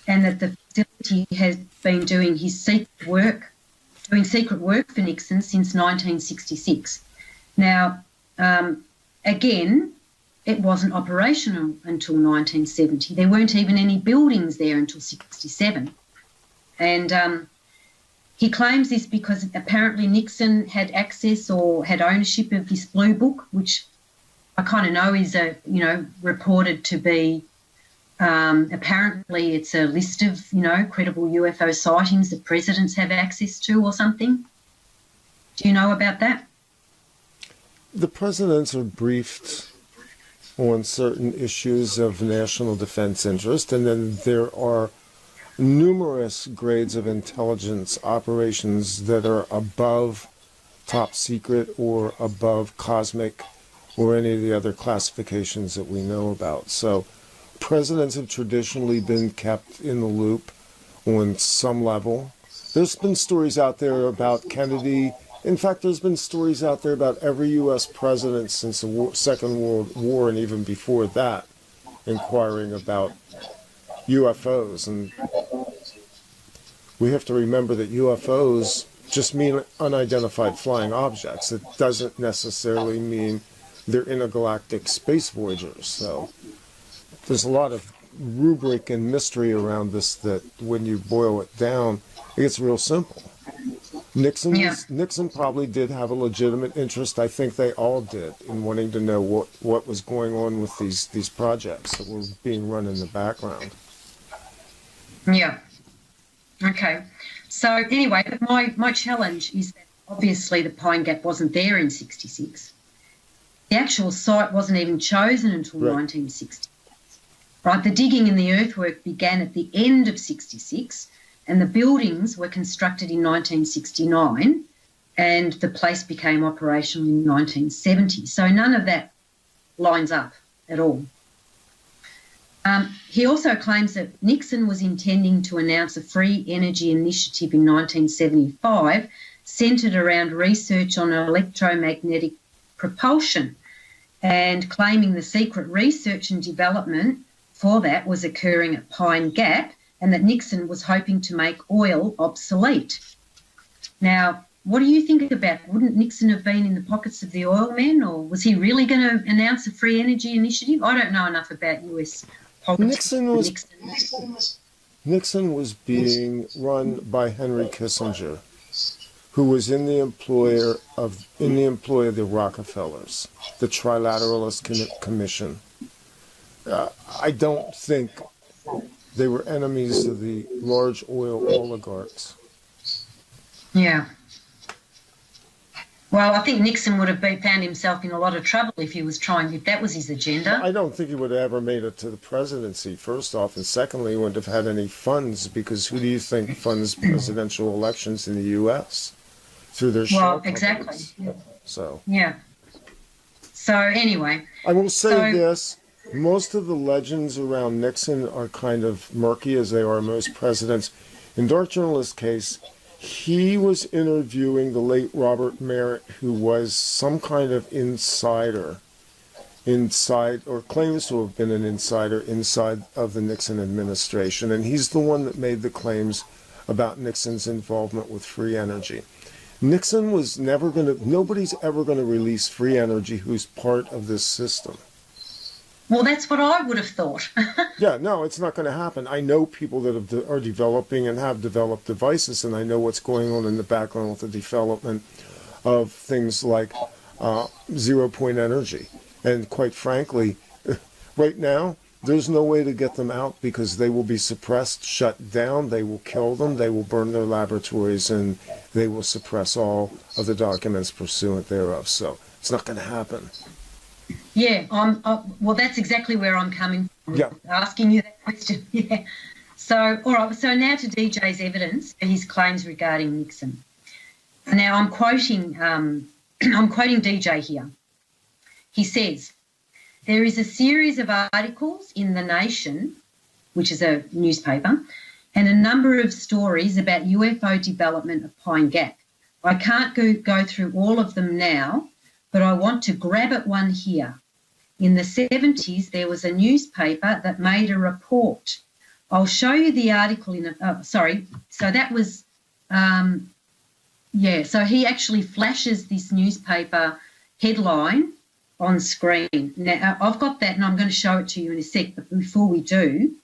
and that the facility has been doing secret work for Nixon since 1966. Now, again, it wasn't operational until 1970. There weren't even any buildings there until 1967. And he claims this because apparently Nixon had access or had ownership of this blue book, which I kind of know is reported to be, apparently it's a list of, credible UFO sightings that presidents have access to or something. Do you know about that? The presidents are briefed on certain issues of national defense interest, and then there are numerous grades of intelligence operations that are above top secret or above cosmic or any of the other classifications that we know about. So presidents have traditionally been kept in the loop on some level. There's been stories out there about Kennedy. In fact, there's been stories out there about every U.S. president since the Second World War and even before that inquiring about UFOs. And we have to remember that UFOs just mean unidentified flying objects. It doesn't necessarily mean they're intergalactic space voyagers. So there's a lot of rubric and mystery around this that when you boil it down, it gets real simple. Nixon probably did have a legitimate interest. I think they all did in wanting to know what was going on with these projects that were being run in the background. Yeah. Okay. So anyway, but my challenge is that obviously the Pine Gap wasn't there in 1966. The actual site wasn't even chosen until 1960. Right. The digging and the earthwork began at the end of 1966, and the buildings were constructed in 1969, and the place became operational in 1970. So none of that lines up at all. He also claims that Nixon was intending to announce a free energy initiative in 1975 centred around research on electromagnetic propulsion, and claiming the secret research and development for that was occurring at Pine Gap, and that Nixon was hoping to make oil obsolete. Now, what do you think about that? Wouldn't Nixon have been in the pockets of the oil men, or was he really going to announce a free energy initiative? I don't know enough about US politics. Nixon was being run by Henry Kissinger, who was in the employ of the Rockefellers, the Trilateralist Commission. I don't think they were enemies of the large oil oligarchs. Yeah. Well, I think Nixon would have found himself in a lot of trouble if that was his agenda. I don't think he would have ever made it to the presidency, first off, and secondly, he wouldn't have had any funds, because who do you think funds presidential elections in the U.S.? Through their shell companies. Exactly. So. Yeah. So anyway. I will say this. Most of the legends around Nixon are kind of murky, as they are most presidents. In Dark Journalist's case, he was interviewing the late Robert Merritt, who was some kind of insider or claims to have been an insider inside of the Nixon administration. And he's the one that made the claims about Nixon's involvement with free energy. Nixon was nobody's ever going to release free energy who's part of this system. Well, that's what I would have thought. Yeah, no, it's not going to happen. I know people that are developing and have developed devices, and I know what's going on in the background with the development of things like zero-point energy. And quite frankly, right now, there's no way to get them out, because they will be suppressed, shut down, they will kill them, they will burn their laboratories, and they will suppress all of the documents pursuant thereof. So it's not going to happen. Yeah, well, that's exactly where I'm coming from, asking you that question. Yeah. So, all right, so now to DJ's evidence for his claims regarding Nixon. Now I'm quoting DJ here. He says, there is a series of articles in The Nation, which is a newspaper, and a number of stories about UFO development of Pine Gap. I can't go through all of them now, but I want to grab at one here. In the 70s, there was a newspaper that made a report. I'll show you the article So that was, so he actually flashes this newspaper headline on screen. Now, I've got that and I'm going to show it to you in a sec, but before we do,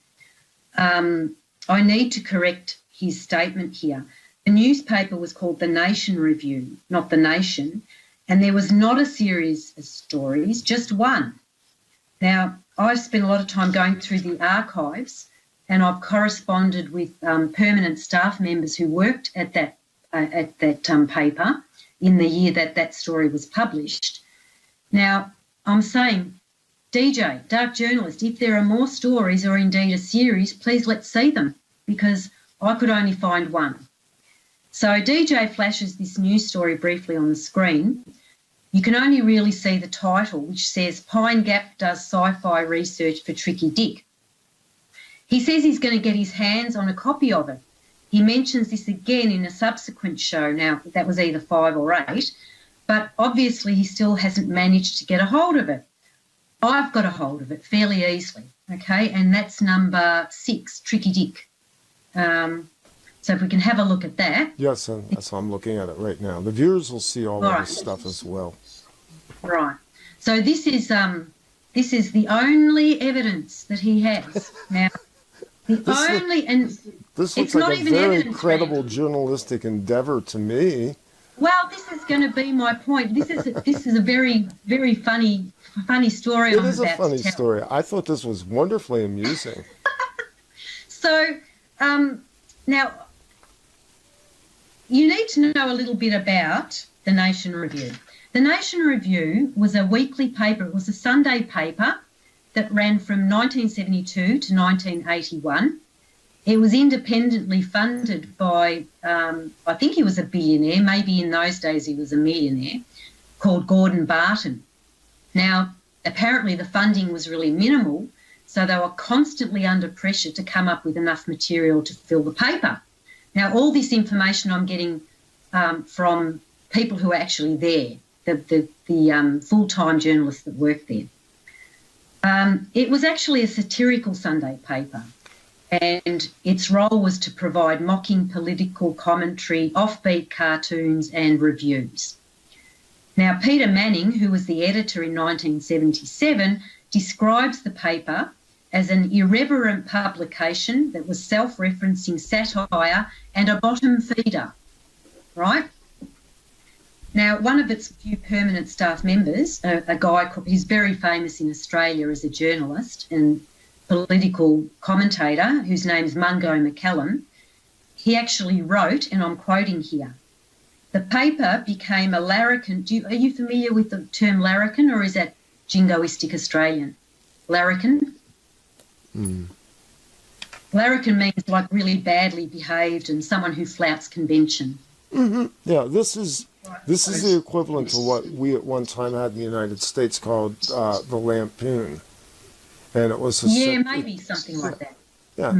I need to correct his statement here. The newspaper was called The Nation Review, not The Nation, and there was not a series of stories, just one. Now, I've spent a lot of time going through the archives, and I've corresponded with permanent staff members who worked at that paper in the year that story was published. Now, I'm saying, DJ, Dark Journalist, if there are more stories or indeed a series, please let's see them, because I could only find one. So DJ flashes this news story briefly on the screen. You can only really see the title, which says Pine Gap does sci-fi research for Tricky Dick. He says he's going to get his hands on a copy of it. He mentions this again in a subsequent show. Now, that was either 5 or 8, but obviously he still hasn't managed to get a hold of it. I've got a hold of it fairly easily, okay, and that's number 6, Tricky Dick. So if we can have a look at that. Yes, and that's I'm looking at it right now. The viewers will see all of this stuff as well. Right. So this is the only evidence that he has. Now, this looks like a very credible journalistic endeavor to me. Well, this is going to be my point. This is a very, very funny story. It is a funny story. I thought this was wonderfully amusing. So, now, you need to know a little bit about The Nation Review. The Nation Review was a weekly paper. It was a Sunday paper that ran from 1972 to 1981. It was independently funded by, I think he was a billionaire, maybe in those days he was a millionaire, called Gordon Barton. Now, apparently the funding was really minimal, so they were constantly under pressure to come up with enough material to fill the paper. Now, all this information I'm getting from people who are actually there, the full-time journalists that work there. It was actually a satirical Sunday paper, and its role was to provide mocking political commentary, offbeat cartoons and reviews. Now, Peter Manning, who was the editor in 1977, describes the paper as an irreverent publication that was self-referencing satire and a bottom feeder, right? Now, one of its few permanent staff members, a guy who's very famous in Australia as a journalist and political commentator, whose name's Mungo McCallum, he actually wrote, and I'm quoting here, "The paper became a larrikin." Are you familiar with the term larrikin, or is that jingoistic Australian? Larrikin? Larrikin means like really badly behaved and someone who flouts convention. Mm-hmm. Yeah, this is the equivalent to what we at one time had in the United States called the Lampoon, and it was maybe something like that. Yeah,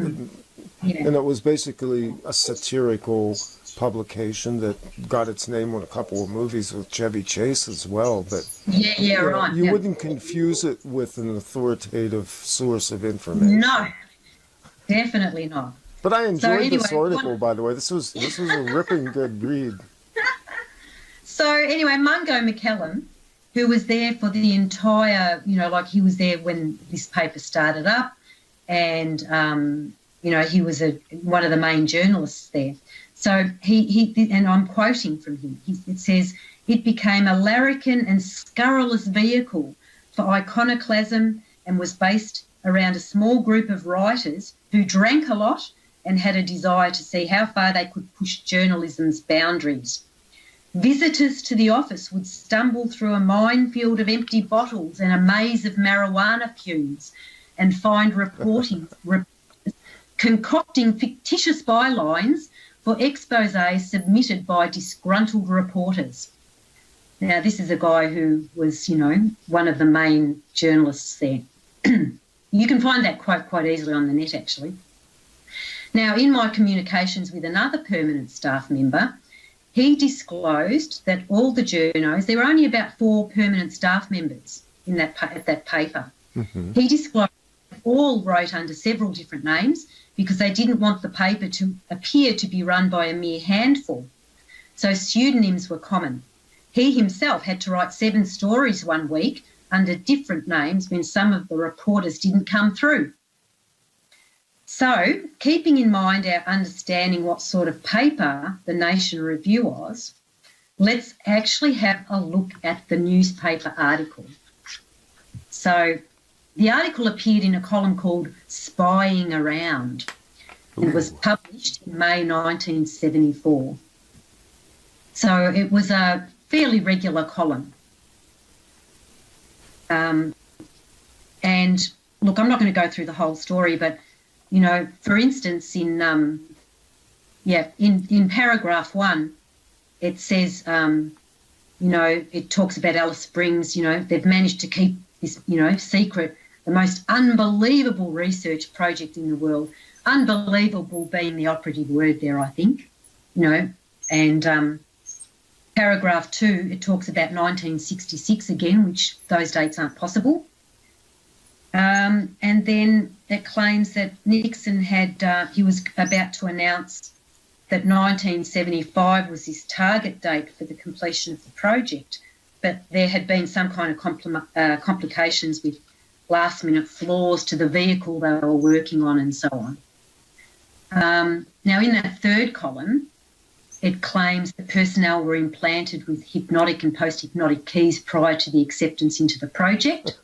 Yeah. and it was basically a satirical publication that got its name on a couple of movies with Chevy Chase as well. But Right. You wouldn't confuse it with an authoritative source of information. No, definitely not. But I enjoyed this article, by the way. This was a ripping good read. So anyway, Mungo McCallum, who was there for the entire, he was there when this paper started up, and he was one of the main journalists there. So he and I'm quoting from him. It says, "It became a larrikin and scurrilous vehicle for iconoclasm and was based around a small group of writers who drank a lot and had a desire to see how far they could push journalism's boundaries. Visitors to the office would stumble through a minefield of empty bottles and a maze of marijuana fumes and find reporters concocting fictitious bylines for exposés submitted by disgruntled reporters." Now, this is a guy who was, one of the main journalists there. You can find that quote quite easily on the net, actually. Now, in my communications with another permanent staff member, he disclosed that all the journos, there were only about 4 permanent staff members in that paper. Mm-hmm. He disclosed that all wrote under several different names because they didn't want the paper to appear to be run by a mere handful. So pseudonyms were common. He himself had to write 7 stories one week under different names when some of the reporters didn't come through. So, keeping in mind our understanding what sort of paper the Nation Review was, let's actually have a look at the newspaper article. So, the article appeared in a column called Spying Around and was published in May 1974. So, it was a fairly regular column. And look, I'm not going to go through the whole story, but for instance, in paragraph 1, it says, it talks about Alice Springs. They've managed to keep this, secret, the most unbelievable research project in the world. Unbelievable being the operative word there, I think. And paragraph 2, it talks about 1966 again, which those dates aren't possible. And then it claims that Nixon he was about to announce that 1975 was his target date for the completion of the project, but there had been some kind of complications with last-minute flaws to the vehicle they were working on and so on. Now, in that third column, it claims that personnel were implanted with hypnotic and post-hypnotic keys prior to the acceptance into the project.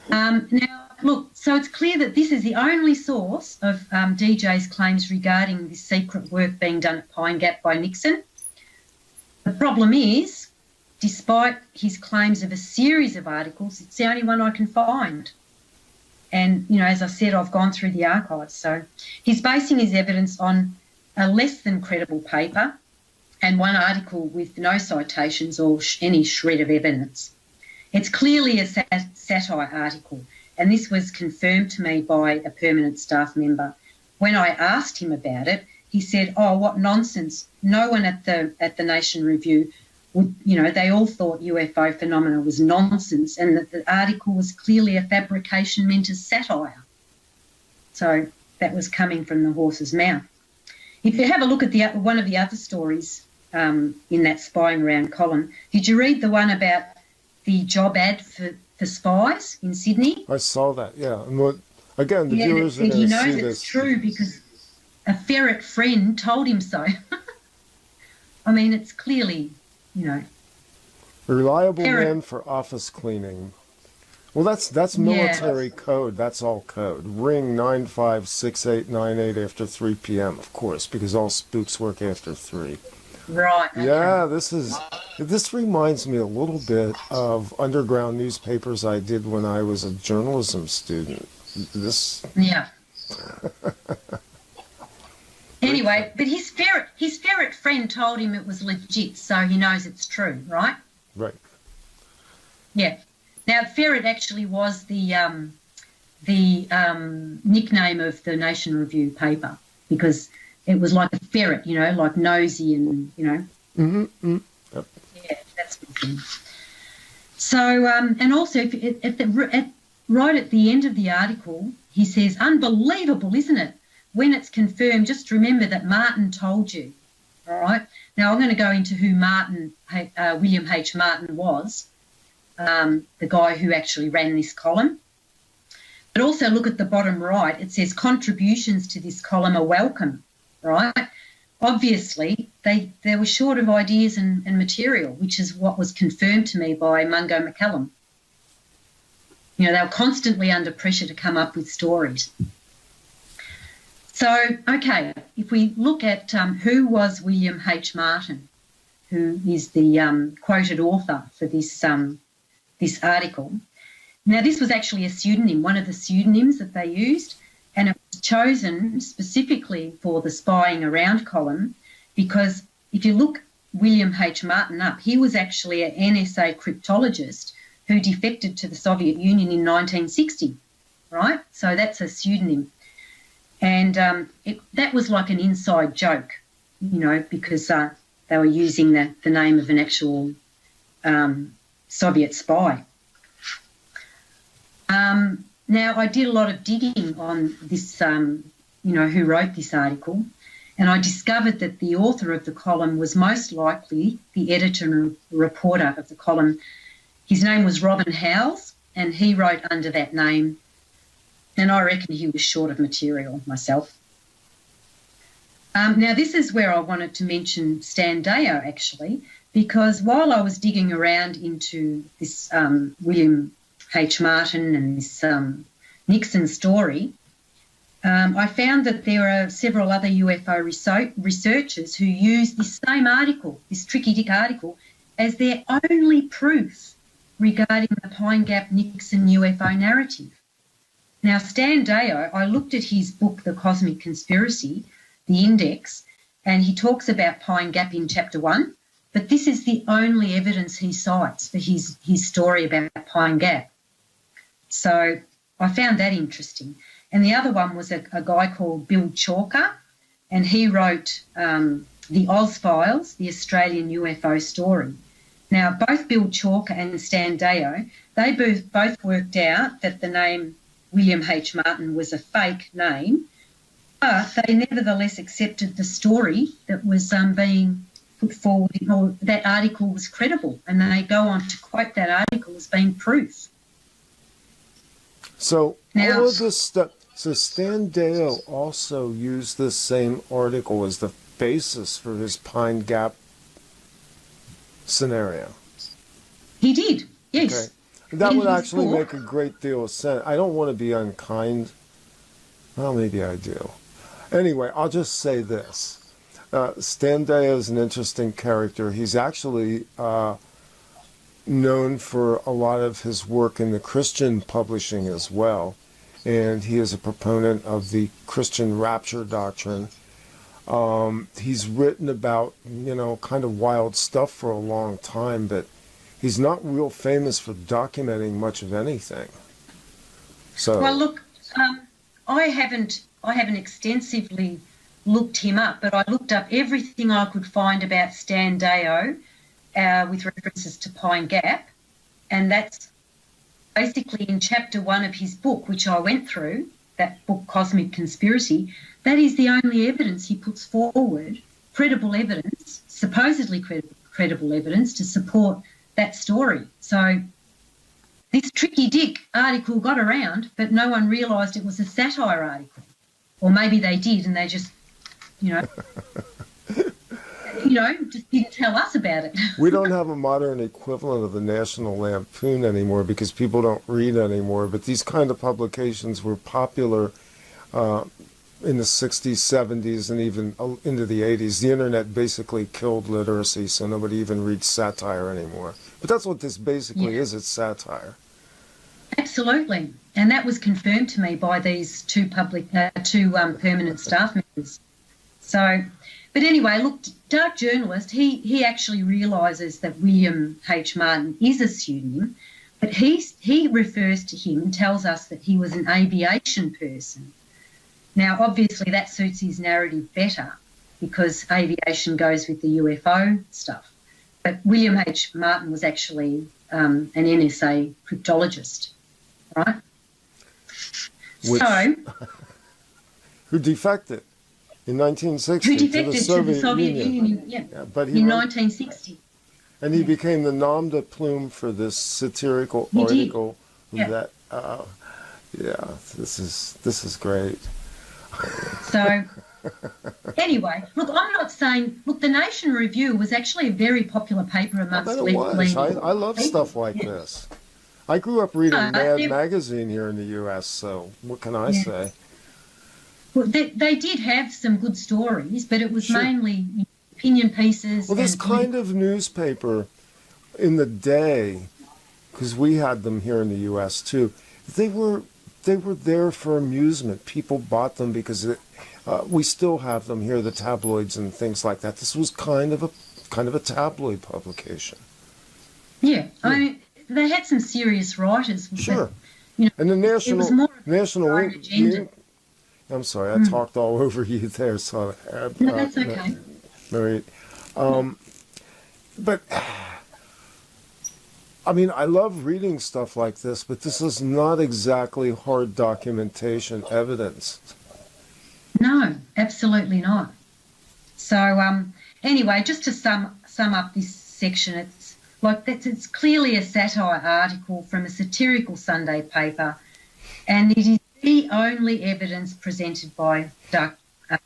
Now, look, so it's clear that this is the only source of DJ's claims regarding this secret work being done at Pine Gap by Nixon. The problem is, despite his claims of a series of articles, it's the only one I can find. And, as I said, I've gone through the archives. So he's basing his evidence on a less than credible paper and one article with no citations or any shred of evidence. It's clearly a satire article, and this was confirmed to me by a permanent staff member. When I asked him about it, he said, "Oh, what nonsense. No one at the Nation Review would, they all thought UFO phenomena was nonsense and that the article was clearly a fabrication meant as satire." So that was coming from the horse's mouth. If you have a look at one of the other stories in that Spying Around column, did you read the one about the job ad for spies in Sydney? I saw that, yeah. And again, the viewers are and going he to see knows this. It's true because a ferret friend told him so. I mean, it's clearly, Reliable man for office cleaning. Well, that's military Yeah. code. That's all code. Ring 956898 after 3 p.m., of course, because all spooks work after 3. Right. Okay. Yeah, this reminds me a little bit of underground newspapers I did when I was a journalism student. Yeah. Anyway, but his ferret friend told him it was legit, so he knows it's true, right? Right. Yeah. Now, ferret actually was the nickname of the Nation Review paper because it was like a ferret, like nosy and, Mm-hmm. Yep. Yeah, that's the thing. So, and also right at the end of the article, he says, "Unbelievable, isn't it? When it's confirmed, just remember that Martin told you." All right. Now I'm going to go into who William H. Martin was, the guy who actually ran this column. But also look at the bottom right. It says contributions to this column are welcome. Right. Obviously, they were short of ideas and material, which is what was confirmed to me by Mungo McCallum. They were constantly under pressure to come up with stories. So, okay, if we look at who was William H. Martin, who is the quoted author for this article. Now, this was actually a pseudonym, one of the pseudonyms that they used, and it was chosen specifically for the Spying Around column because if you look William H. Martin up, he was actually an NSA cryptologist who defected to the Soviet Union in 1960, right? So that's a pseudonym. And that was like an inside joke, because they were using the name of an actual Soviet spy. Now, I did a lot of digging on this, who wrote this article, and I discovered that the author of the column was most likely the editor and reporter of the column. His name was Robin Howells, and he wrote under that name, and I reckon he was short of material myself. Now, this is where I wanted to mention Stan Deyo, actually, because while I was digging around into this William H. Martin and this Nixon story, I found that there are several other UFO researchers who use this same article, this Tricky Dick article, as their only proof regarding the Pine Gap Nixon UFO narrative. Now, Stan Deyo, I looked at his book, The Cosmic Conspiracy, The Index, and he talks about Pine Gap in Chapter 1, but this is the only evidence he cites for his story about Pine Gap. So I found that interesting. And the other one was a guy called Bill Chalker, and he wrote The Oz Files, the Australian UFO story. Now, both Bill Chalker and Stan Deyo, they both worked out that the name William H. Martin was a fake name, but they nevertheless accepted the story that was being put forward, or that article was credible, and they go on to quote that article as being proof. So Now, all of this stuff. So Stan Deyo also used this same article as the basis for his Pine Gap scenario. he did, yes. Okay. That In would his actually book- make a great deal of sense. I don't want to be unkind. Well, maybe I do. Anyway, I'll just say this. Stan Deyo is an interesting character. He's actually known for a lot of his work in the Christian publishing as well. and he is a proponent of the Christian rapture doctrine. He's written about, kind of wild stuff for a long time, but he's not real famous for documenting much of anything. So, well, look, I haven't extensively looked him up, but I looked up everything I could find about Stan Deyo with references to Pine Gap, and that's basically in chapter 1 of his book, which I went through, that book, Cosmic Conspiracy. That is the only evidence he puts forward, credible evidence, supposedly credible evidence to support that story. So this Tricky Dick article got around, but no one realised it was a satire article. Or maybe they did and they just, just didn't tell us about it. we don't have a modern equivalent of the National Lampoon anymore because people don't read anymore, but these kind of publications were popular in the 60s, 70s, and even into the 80s. The internet basically killed literacy, so nobody even reads satire anymore. But that's what this basically is, it's satire. Absolutely. And that was confirmed to me by these two permanent staff members. So, but anyway, look, Dark Journalist, he actually realises that William H. Martin is a pseudonym, but he refers to him and tells us that he was an aviation person. Now, obviously, that suits his narrative better because aviation goes with the UFO stuff. But William H. Martin was actually an NSA cryptologist, right? Who defected in 1960 who defected to the Soviet Union, but in 1960. And he became the nom de plume for this satirical article that, this is great. So, anyway, look, I'm not saying, the Nation Review was actually a very popular paper amongst left-leaning. I love stuff like this. I grew up reading Mad magazine here in the U.S., so what can I say? Well, they did have some good stories, but it was mainly opinion pieces. Well, this kind of newspaper in the day, because we had them here in the U.S. too, they were there for amusement. People bought them because we still have them here, the tabloids and things like that. This was kind of a tabloid publication. Yeah, I mean, they had some serious writers. Sure. But, and the National agenda. I'm sorry, I talked all over you there. So no, that's okay. Marie. But I mean, I love reading stuff like this, but this is not exactly hard documentation evidence. No, absolutely not. So anyway, just to sum up this section, it's clearly a satire article from a satirical Sunday paper, and it is the only evidence presented by Dark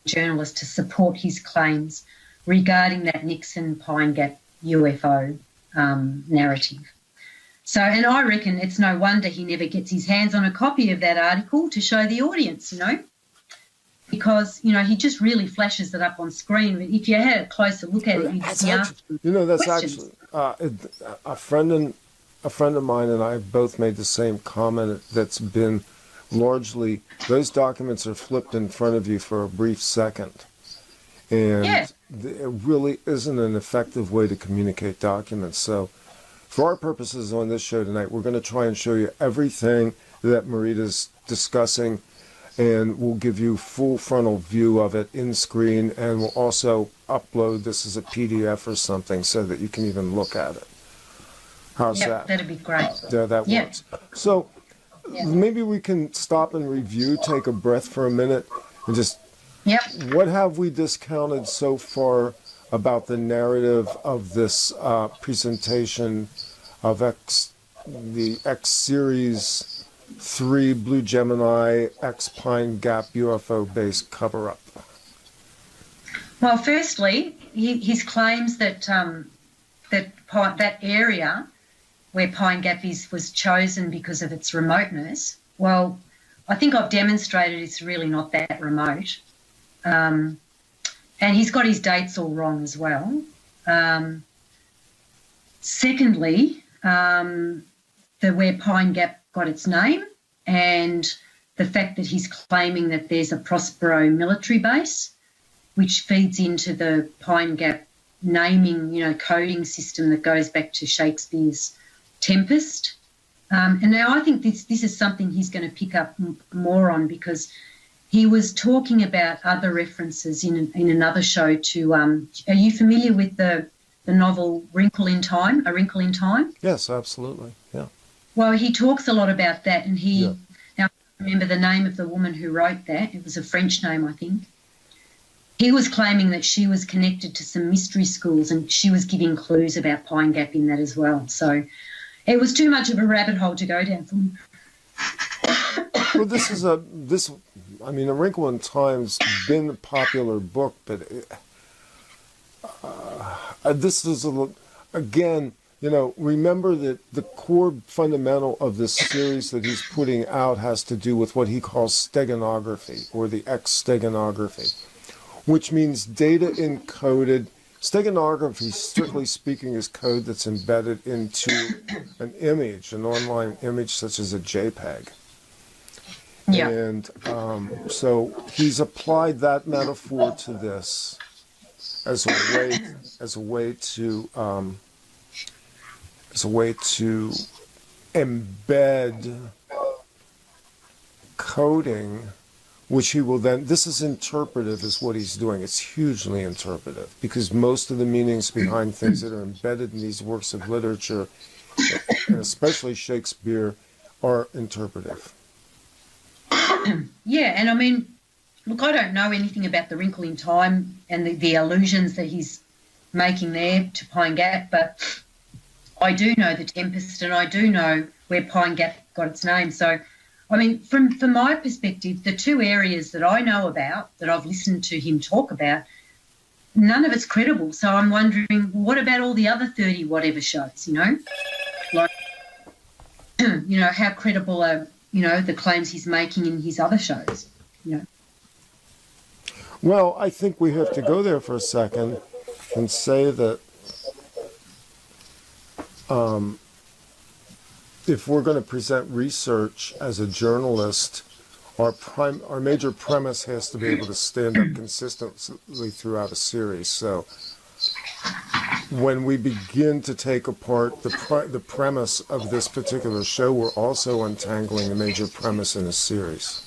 Journalist to support his claims regarding that Nixon Pine Gap UFO narrative. So, and I reckon it's no wonder he never gets his hands on a copy of that article to show the audience, because, he just really flashes it up on screen. But if you had a closer look at it, you'd be asking that's questions. actually a friend of mine and I both made the same comment. That's been largely, those documents are flipped in front of you for a brief second. And it really isn't an effective way to communicate documents. So for our purposes on this show tonight, we're going to try and show you everything that Marita's discussing, and we'll give you full frontal view of it in screen, and we'll also upload this as a PDF or something so that you can even look at it. How's that? That'd be great. Yeah, that works. So maybe we can stop and review, take a breath for a minute, and just what have we discounted so far about the narrative of this presentation of the X Series 3 Blue Gemini X Pine Gap UFO-based cover-up? Well, firstly, his claims that that area where Pine Gap was chosen because of its remoteness. Well, I think I've demonstrated it's really not that remote. And he's got his dates all wrong as well. Secondly, where Pine Gap got its name, and the fact that he's claiming that there's a Prospero military base, which feeds into the Pine Gap naming, coding system that goes back to Shakespeare's Tempest. And now I think this is something he's going to pick up more on, because he was talking about other references in another show to. Are you familiar with the novel A Wrinkle in Time? Yes, absolutely. Yeah. Well, he talks a lot about that, and now I remember the name of the woman who wrote that. It was a French name, I think. He was claiming that she was connected to some mystery schools, and she was giving clues about Pine Gap in that as well. So it was too much of a rabbit hole to go down for me. Well, A Wrinkle in Time's been a popular book, but this is again, remember that the core fundamental of this series that he's putting out has to do with what he calls steganography, or the X-steganography, which means data encoded. Steganography, strictly speaking, is code that's embedded into an image, an online image such as a JPEG. Yeah. And so he's applied that metaphor to this as a way to embed coding, which he will then, this is interpretive is what he's doing. It's hugely interpretive, because most of the meanings behind things that are embedded in these works of literature, and especially Shakespeare, are interpretive. Yeah, and look, I don't know anything about The Wrinkle in Time and the allusions that he's making there to Pine Gap, but I do know the Tempest, and I do know where Pine Gap got its name. So, from my perspective, the two areas that I know about, that I've listened to him talk about, none of it's credible. So I'm wondering, what about all the other 30 whatever shows, Like, how credible are, the claims he's making in his other shows, Well, I think we have to go there for a second and say that if we're going to present research as a journalist, our major premise has to be able to stand up consistently throughout a series. So when we begin to take apart the premise of this particular show, we're also untangling the major premise in a series.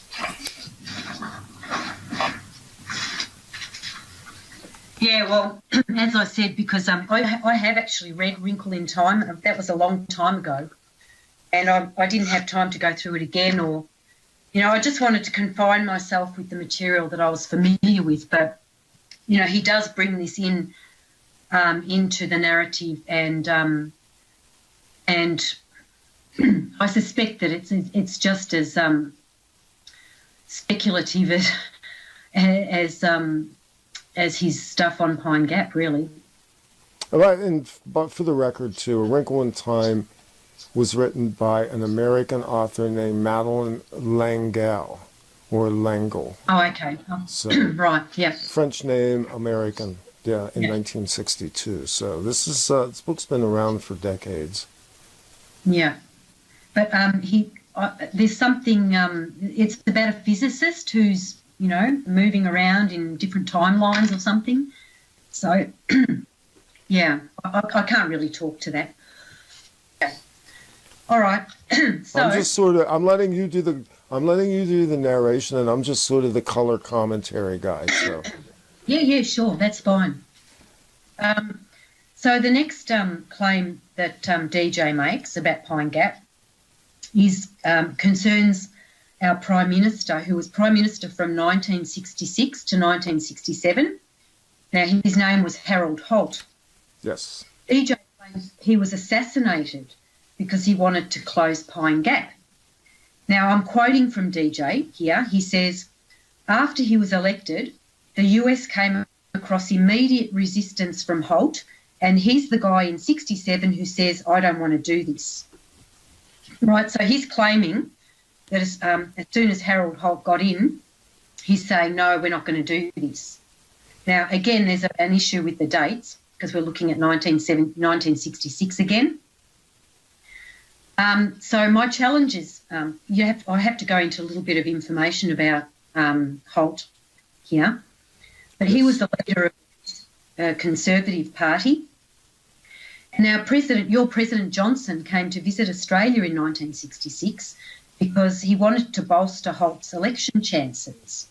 Yeah, well, as I said, because I have actually read Wrinkle in Time. That was a long time ago, and I didn't have time to go through it again, or, I just wanted to confine myself with the material that I was familiar with. But, he does bring this in into the narrative, and I suspect that it's just as speculative as his stuff on Pine Gap, really. Right, but for the record, too, A Wrinkle in Time was written by an American author named Madeleine L'Engle, or L'Engle. Oh, okay. So, right, yeah. French name, American, in 1962. So this book's been around for decades. Yeah, but there's something. It's about a physicist who's moving around in different timelines or something. So, yeah, I can't really talk to that. Okay. All right. So I'm letting you do the narration, and I'm just sort of the color commentary guy. So. Yeah, sure, that's fine. So the next claim that DJ makes about Pine Gap concerns our Prime Minister, who was Prime Minister from 1966 to 1967. Now, his name was Harold Holt. Yes. DJ claims he was assassinated because he wanted to close Pine Gap. Now, I'm quoting from DJ here. He says, after he was elected, the US came across immediate resistance from Holt, and he's the guy in 67 who says, I don't want to do this. Right, so he's claiming that as soon as Harold Holt got in, he's saying, no, we're not going to do this. Now, again, there's an issue with the dates, because we're looking at 1966 again. So my challenge is I have to go into a little bit of information about Holt here, but he was the leader of a Conservative Party. Now, your President Johnson came to visit Australia in 1966 because he wanted to bolster Holt's election chances.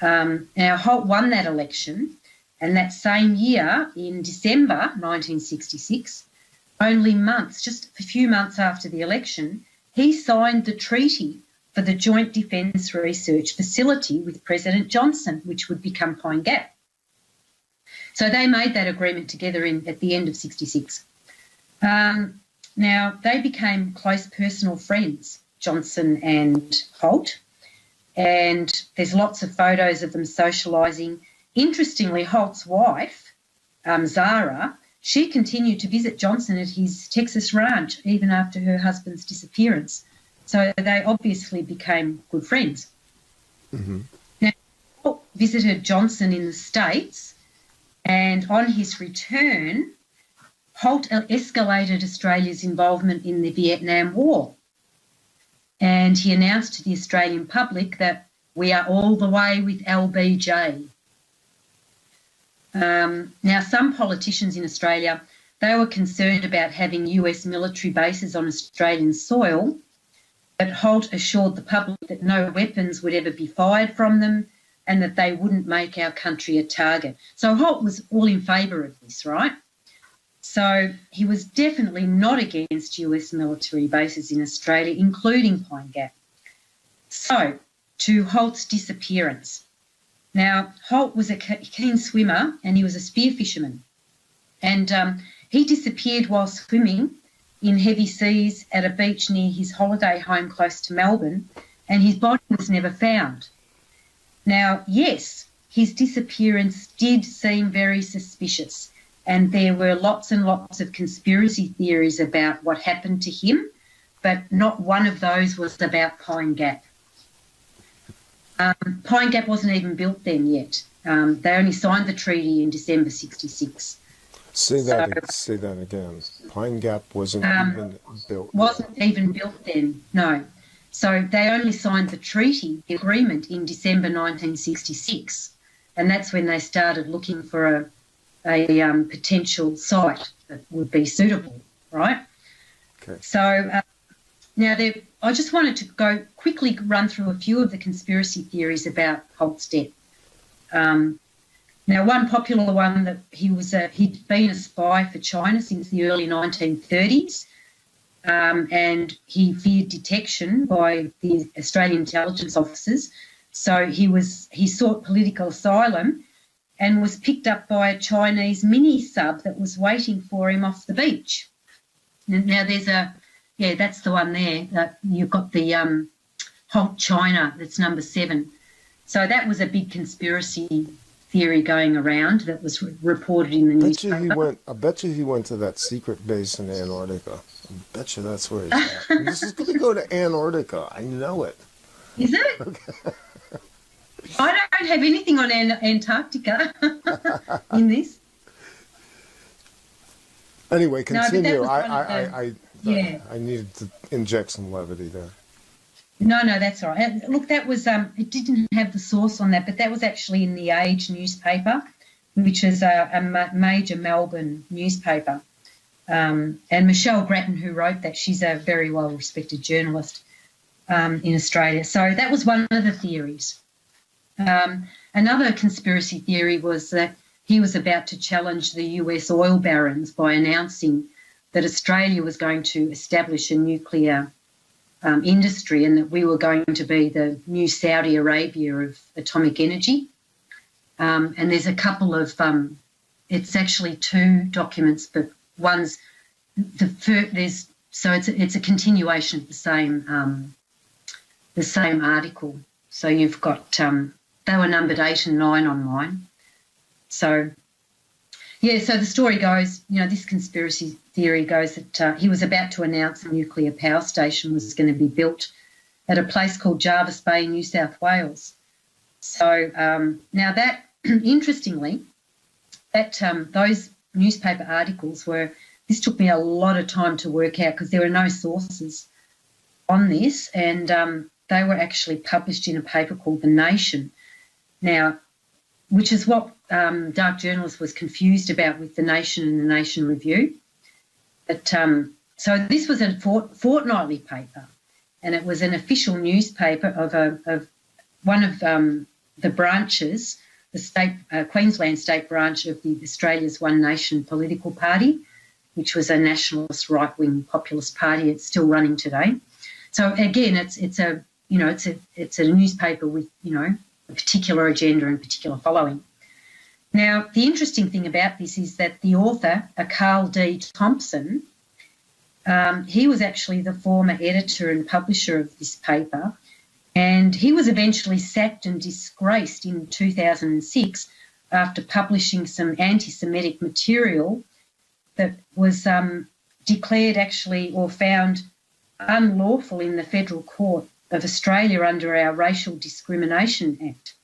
Now, Holt won that election, and that same year, in December 1966, only just a few months after the election, he signed the treaty for the Joint Defence Research Facility with President Johnson, which would become Pine Gap. So they made that agreement together at the end of 66. Now, they became close personal friends, Johnson and Holt, and there's lots of photos of them socialising. Interestingly, Holt's wife, Zara, she continued to visit Johnson at his Texas ranch even after her husband's disappearance. So they obviously became good friends. Mm-hmm. Now, Holt visited Johnson in the States, and on his return, Holt escalated Australia's involvement in the Vietnam War. And he announced to the Australian public that we are all the way with LBJ. Now, some politicians in Australia, they were concerned about having US military bases on Australian soil, but Holt assured the public that no weapons would ever be fired from them and that they wouldn't make our country a target. So Holt was all in favour of this, right? So he was definitely not against US military bases in Australia, including Pine Gap. So, to Holt's disappearance. Now, Holt was a keen swimmer and he was a spear fisherman. And he disappeared while swimming in heavy seas at a beach near his holiday home close to Melbourne, and his body was never found. Now, yes, his disappearance did seem very suspicious, and there were lots and lots of conspiracy theories about what happened to him, but not one of those was about Pine Gap. Pine Gap wasn't even built then yet. They only signed the treaty in December 66. Say that again. Pine Gap wasn't even built. Wasn't even built then, no. So they only signed the treaty, the agreement, in December 1966, and that's when they started looking for a potential site that would be suitable, right? Okay. So now I just wanted to quickly run through a few of the conspiracy theories about Holt's death. Now, one popular one that he'd been a spy for China since the early 1930s, and he feared detection by the Australian intelligence officers. So he sought political asylum and was picked up by a Chinese mini sub that was waiting for him off the beach. Now that's the one there. You've got the Holt China, that's number 7. So that was a big conspiracy theory going around that was reported in the newspaper. I bet you he went to that secret base in Antarctica. I bet you that's where he's at. This is going to go to Antarctica. I know it. Is it? Okay. I don't have anything on Antarctica in this. Anyway, continue. No, I needed to inject some levity there. No, that's all right. Look, that was it didn't have the source on that, but that was actually in the Age newspaper, which is a major Melbourne newspaper. And Michelle Grattan, who wrote that, she's a very well-respected journalist in Australia. So that was one of the theories. Another conspiracy theory was that he was about to challenge the US oil barons by announcing that Australia was going to establish a nuclear industry and that we were going to be the new Saudi Arabia of atomic energy. And there's a couple of, it's actually 2 documents, but one's it's a continuation of the same article. So you've got, they were numbered 8 and 9 on mine. So, so the story goes, this conspiracy theory goes that he was about to announce a nuclear power station was going to be built at a place called Jervis Bay, New South Wales. So now that, interestingly, that those newspaper articles were this took me a lot of time to work out because there were no sources on this, and they were actually published in a paper called The Nation. Now, which is what Dark Journalist was confused about with The Nation and The Nation Review. But, so this was a fortnightly paper, and it was an official newspaper of one of the branches, the state Queensland state branch of the Australia's One Nation political party, which was a nationalist right-wing populist party. It's still running today. So again, it's a newspaper with a particular agenda and particular following. Now, the interesting thing about this is that the author, Carl D. Thompson, he was actually the former editor and publisher of this paper, and he was eventually sacked and disgraced in 2006 after publishing some anti-Semitic material that was declared actually or found unlawful in the Federal Court of Australia under our Racial Discrimination Act.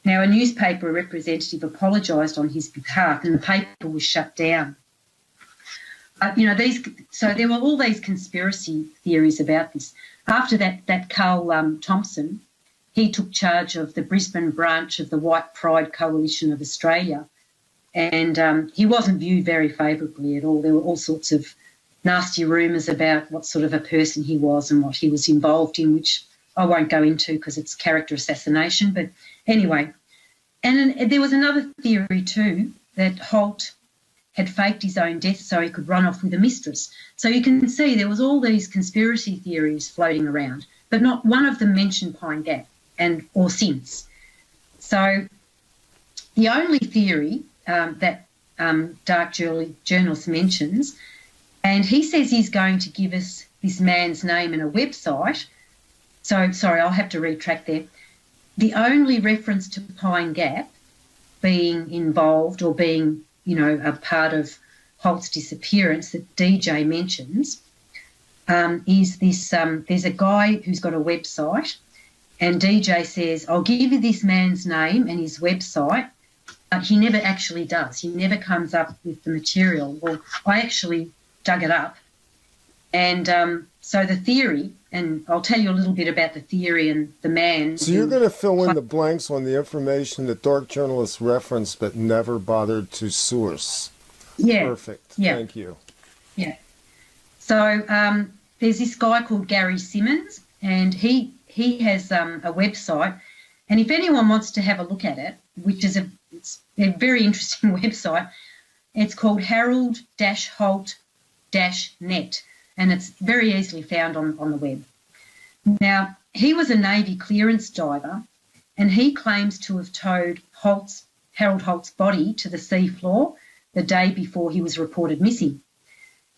Now, a newspaper representative apologised on his behalf and the paper was shut down. So there were all these conspiracy theories about this. After that Carl Thompson, he took charge of the Brisbane branch of the White Pride Coalition of Australia, and he wasn't viewed very favourably at all. There were all sorts of nasty rumours about what sort of a person he was and what he was involved in, which I won't go into because it's character assassination. But anyway, and then there was another theory too, that Holt had faked his own death so he could run off with a mistress. So you can see there was all these conspiracy theories floating around, but not one of them mentioned Pine Gap or since. So the only theory that Dark Journalist mentions, and he says he's going to give us this man's name and a website. So, sorry, I'll have to retract there. The only reference to Pine Gap being involved or being, a part of Holt's disappearance that DJ mentions is this, there's a guy who's got a website, and DJ says, I'll give you this man's name and his website, but he never actually does. He never comes up with the material. Well, I actually dug it up. And so the theory, and I'll tell you a little bit about the theory and the man. So you're going to fill in the blanks on the information that Dark Journalists referenced but never bothered to source. Yeah. Perfect. Yeah. Thank you. Yeah. So there's this guy called Gary Simmons, and he has a website. And if anyone wants to have a look at it, which is it's a very interesting website, it's called Harold-Holt-Net, and it's very easily found on the web. Now, he was a Navy clearance diver, and he claims to have towed Harold Holt's body to the seafloor the day before he was reported missing.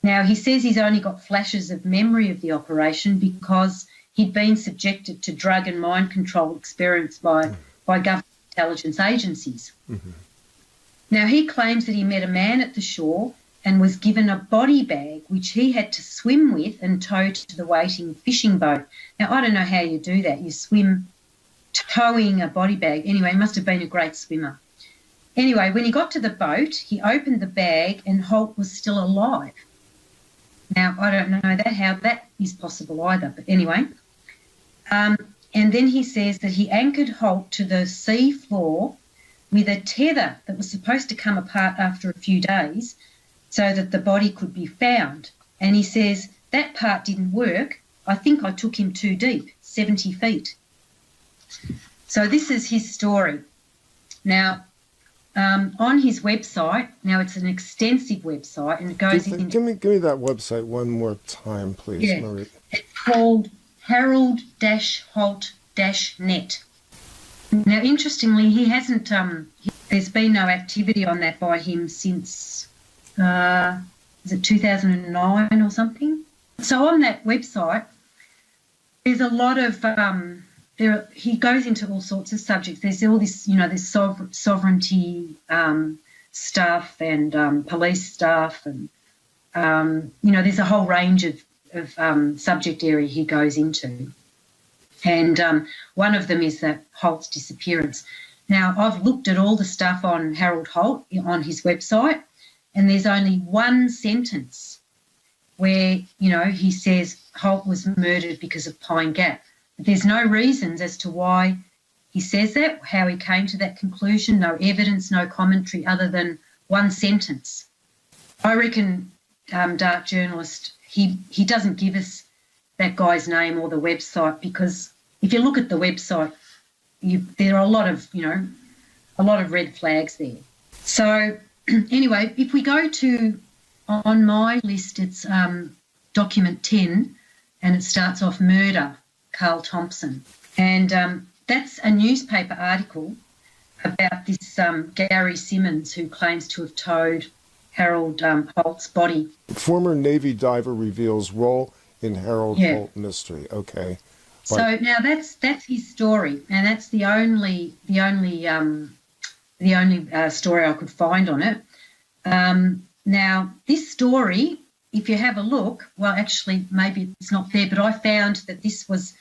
Now, he says he's only got flashes of memory of the operation because he'd been subjected to drug and mind control experiments by government intelligence agencies. Mm-hmm. Now, he claims that he met a man at the shore and was given a body bag which he had to swim with and tow to the waiting fishing boat. Now, I don't know how you do that. You swim towing a body bag. Anyway, he must have been a great swimmer. Anyway, when he got to the boat, he opened the bag and Holt was still alive. Now, I don't know how that is possible either, but anyway. And then he says that he anchored Holt to the sea floor with a tether that was supposed to come apart after a few days so that the body could be found. And he says, that part didn't work. I think I took him too deep, 70 feet. So this is his story. Now, on his website, now it's an extensive website, and it goes into... Give me that website one more time, please, yeah, Marie. It's called Harold-Holt-Net. Now, interestingly, he hasn't... there's been no activity on that by him since, is it 2009 or something? So on that website, there's a lot of... he goes into all sorts of subjects. There's all this, this sovereignty stuff and police stuff, and there's a whole range of subject area he goes into. And one of them is that Holt's disappearance. Now, I've looked at all the stuff on Harold Holt on his website, and there's only one sentence where, he says Holt was murdered because of Pine Gap. But there's no reasons as to why he says that, how he came to that conclusion, no evidence, no commentary other than one sentence. I reckon Dark Journalist, he doesn't give us that guy's name or the website, because if you look at the website, there are a lot of red flags there. So anyway, if we go to, on my list, it's document 10, and it starts off murder, Carl Thompson. And that's a newspaper article about this Gary Simmons, who claims to have towed Harold Holt's body. Former Navy diver reveals role in Harold Holt mystery. Okay. So now that's his story, and that's the only story I could find on it. Now this story, if you have a look, well, actually maybe it's not there, but I found that this was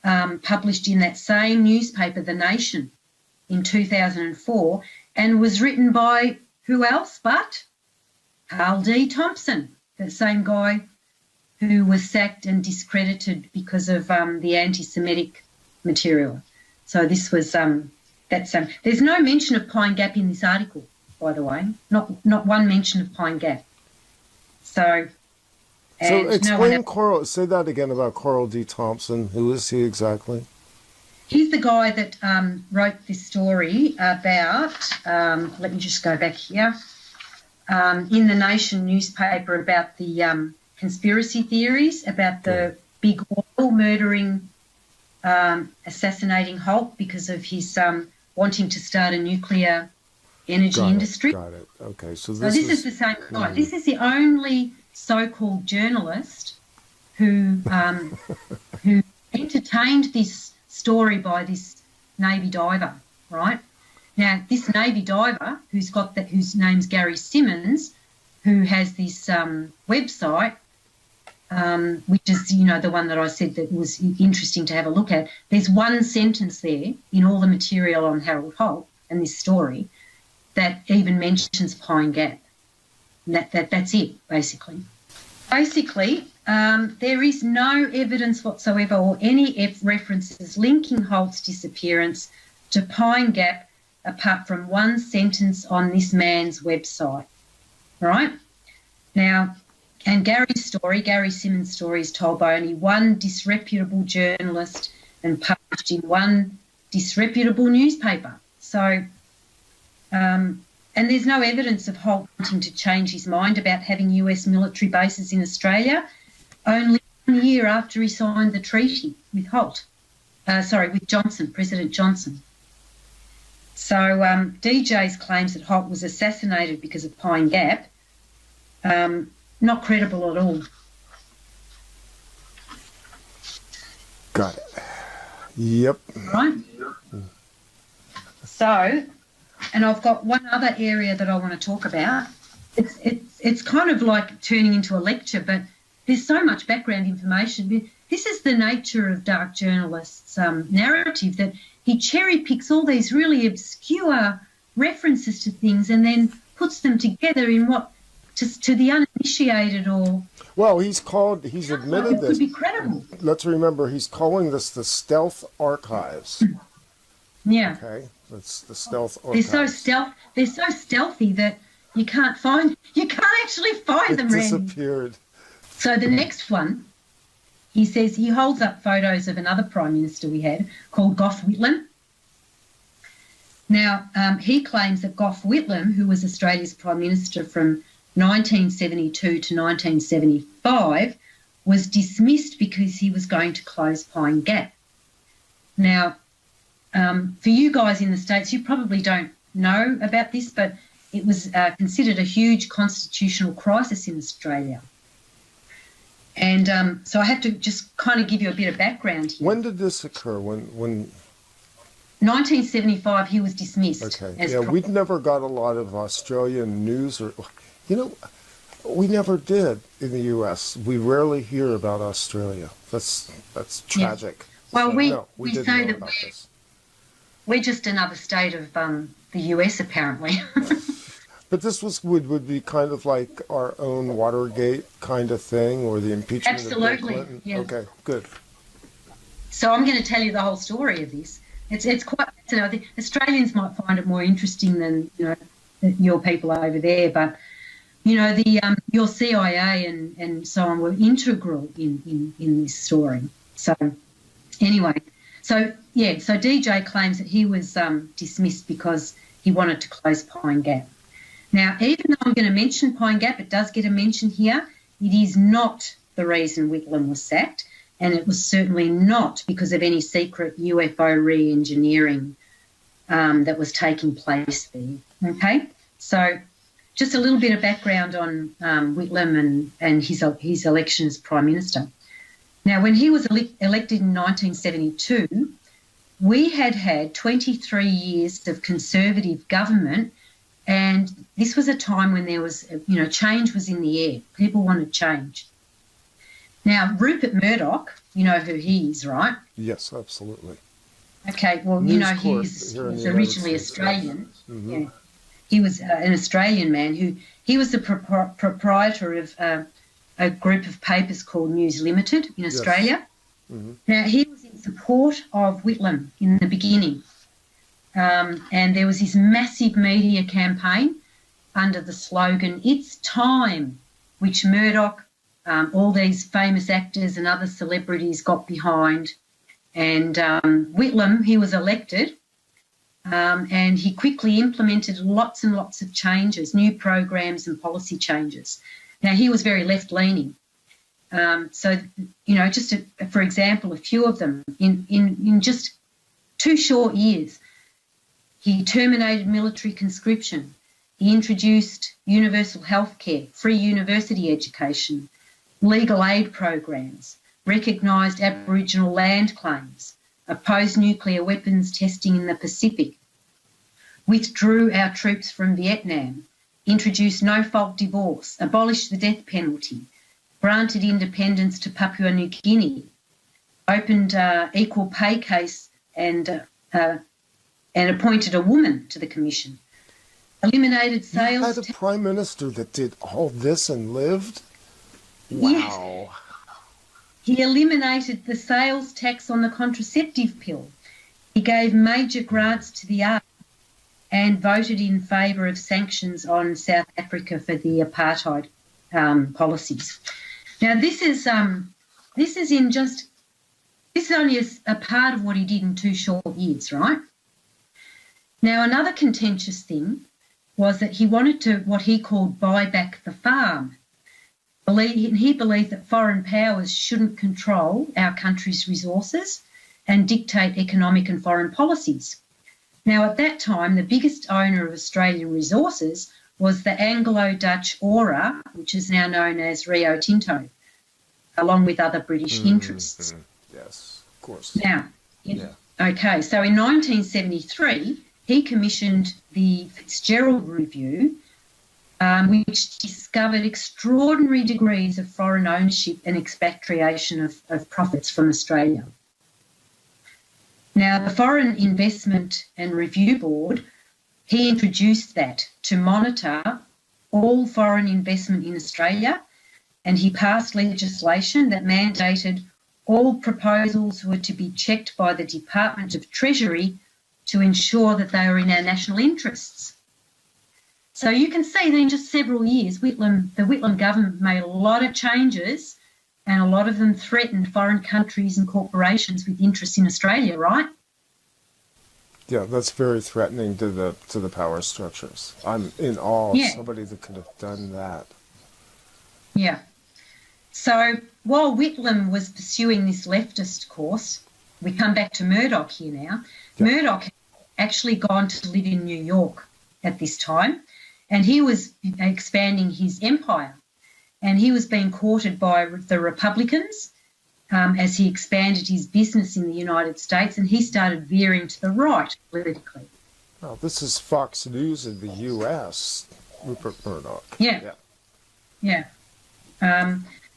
published in that same newspaper, The Nation, in 2004, and was written by who else but Carl D. Thompson, the same guy who was sacked and discredited because of the anti-Semitic material. So this was there's no mention of Pine Gap in this article, by the way, not one mention of Pine Gap. So explain Coral. Say that again about Coral D. Thompson. Who is he exactly? He's the guy that wrote this story about. Let me just go back here. In the Nation newspaper about the conspiracy theories about the big oil murdering, assassinating Holt because of his wanting to start a nuclear energy industry. Got it. Okay, so this is the same guy. This is the only so-called journalist who entertained this story by this Navy diver, right? Now, this Navy diver whose name's Gary Simmons, who has this website, which is, the one that I said that was interesting to have a look at. There's one sentence there in all the material on Harold Holt and this story that even mentions Pine Gap. And that's it, basically. Basically, there is no evidence whatsoever or any references linking Holt's disappearance to Pine Gap apart from one sentence on this man's website, right? Now, and Gary Simmons' story is told by only one disreputable journalist and published in one disreputable newspaper. So, and there's no evidence of Holt wanting to change his mind about having US military bases in Australia, only 1 year after he signed the treaty with with Johnson, President Johnson. So DJ's claims that Holt was assassinated because of Pine Gap, not credible at all. Got it. Yep. Right. So, and I've got one other area that I want to talk about. It's kind of like turning into a lecture, but there's so much background information. This is the nature of Dark Journalist's narrative, that he cherry picks all these really obscure references to things and then puts them together in what to the uninitiated or. Well, he's admitted this. Could be credible. Let's remember, he's calling this the stealth archives. Yeah. Okay, that's the stealth archives. They're so stealthy that you can't actually find them. Disappeared. So the next one, he says he holds up photos of another Prime Minister we had called Gough Whitlam. Now, he claims that Gough Whitlam, who was Australia's Prime Minister from 1972 to 1975, was dismissed because he was going to close Pine Gap. Now, for you guys in the States, you probably don't know about this, but it was considered a huge constitutional crisis in Australia. And so I have to just kind of give you a bit of background here. When did this occur? When 1975, he was dismissed. Okay. We never got a lot of Australian news, or we never did in the U.S. We rarely hear about Australia. That's tragic. Yeah. Well, so, we say that we're just another state of the U.S. apparently. But this would be kind of like our own Watergate kind of thing, or the impeachment of Bill Absolutely. Clinton? Yeah. Okay, good. So I'm going to tell you the whole story of this. It's quite, I think Australians might find it more interesting than, your people over there, but your CIA and so on were integral in this story. So anyway, so DJ claims that he was dismissed because he wanted to close Pine Gap. Now, even though I'm going to mention Pine Gap, it does get a mention here. It is not the reason Whitlam was sacked, and it was certainly not because of any secret UFO re-engineering that was taking place there. Okay, so just a little bit of background on Whitlam and his election as Prime Minister. Now, when he was elected in 1972, we had 23 years of Conservative government, and this was a time when there was, change was in the air. People wanted change. Now, Rupert Murdoch, you know who he is, right? Yes, absolutely. Okay, well, he's originally Australian. Mm-hmm. Yeah. He was an Australian man he was the proprietor of a group of papers called News Limited in Australia. Mm-hmm. Now, he was in support of Whitlam in the beginning. And there was this massive media campaign under the slogan, "It's time," which Murdoch, all these famous actors and other celebrities got behind. And Whitlam, he was elected, and he quickly implemented lots and lots of changes, new programs and policy changes. Now, he was very left-leaning. For example, a few of them, in just 2 short years, he terminated military conscription. He introduced universal health care, free university education, legal aid programs, recognised Aboriginal land claims, opposed nuclear weapons testing in the Pacific, withdrew our troops from Vietnam, introduced no-fault divorce, abolished the death penalty, granted independence to Papua New Guinea, opened equal pay case and appointed a woman to the commission, eliminated sales. You had a prime minister that did all this and lived? Wow. Yes. He eliminated the sales tax on the contraceptive pill. He gave major grants to the arts and voted in favour of sanctions on South Africa for the apartheid policies. Now, this is only a part of what he did in 2 short years, right? Now, another contentious thing was that he wanted to, what he called, buy back the farm. He believed that foreign powers shouldn't control our country's resources and dictate economic and foreign policies. Now, at that time, the biggest owner of Australian resources was the Anglo-Dutch Ora, which is now known as Rio Tinto, along with other British interests. Yes, of course. Now, okay, so in 1973, he commissioned the Fitzgerald Review, which discovered extraordinary degrees of foreign ownership and expatriation of profits from Australia. Now, the Foreign Investment and Review Board, he introduced that to monitor all foreign investment in Australia, and he passed legislation that mandated all proposals were to be checked by the Department of Treasury to ensure that they were in our national interests. So you can see that in just several years, the Whitlam government made a lot of changes, and a lot of them threatened foreign countries and corporations with interests in Australia, right? Yeah, that's very threatening to the power structures. I'm in awe of somebody that could have done that. Yeah. So while Whitlam was pursuing this leftist course, we come back to Murdoch here now. Yeah. Murdoch had actually gone to live in New York at this time, and he was expanding his empire. And he was being courted by the Republicans as he expanded his business in the United States, and he started veering to the right politically. Well, this is Fox News in the U.S., Rupert Murdoch. Yeah.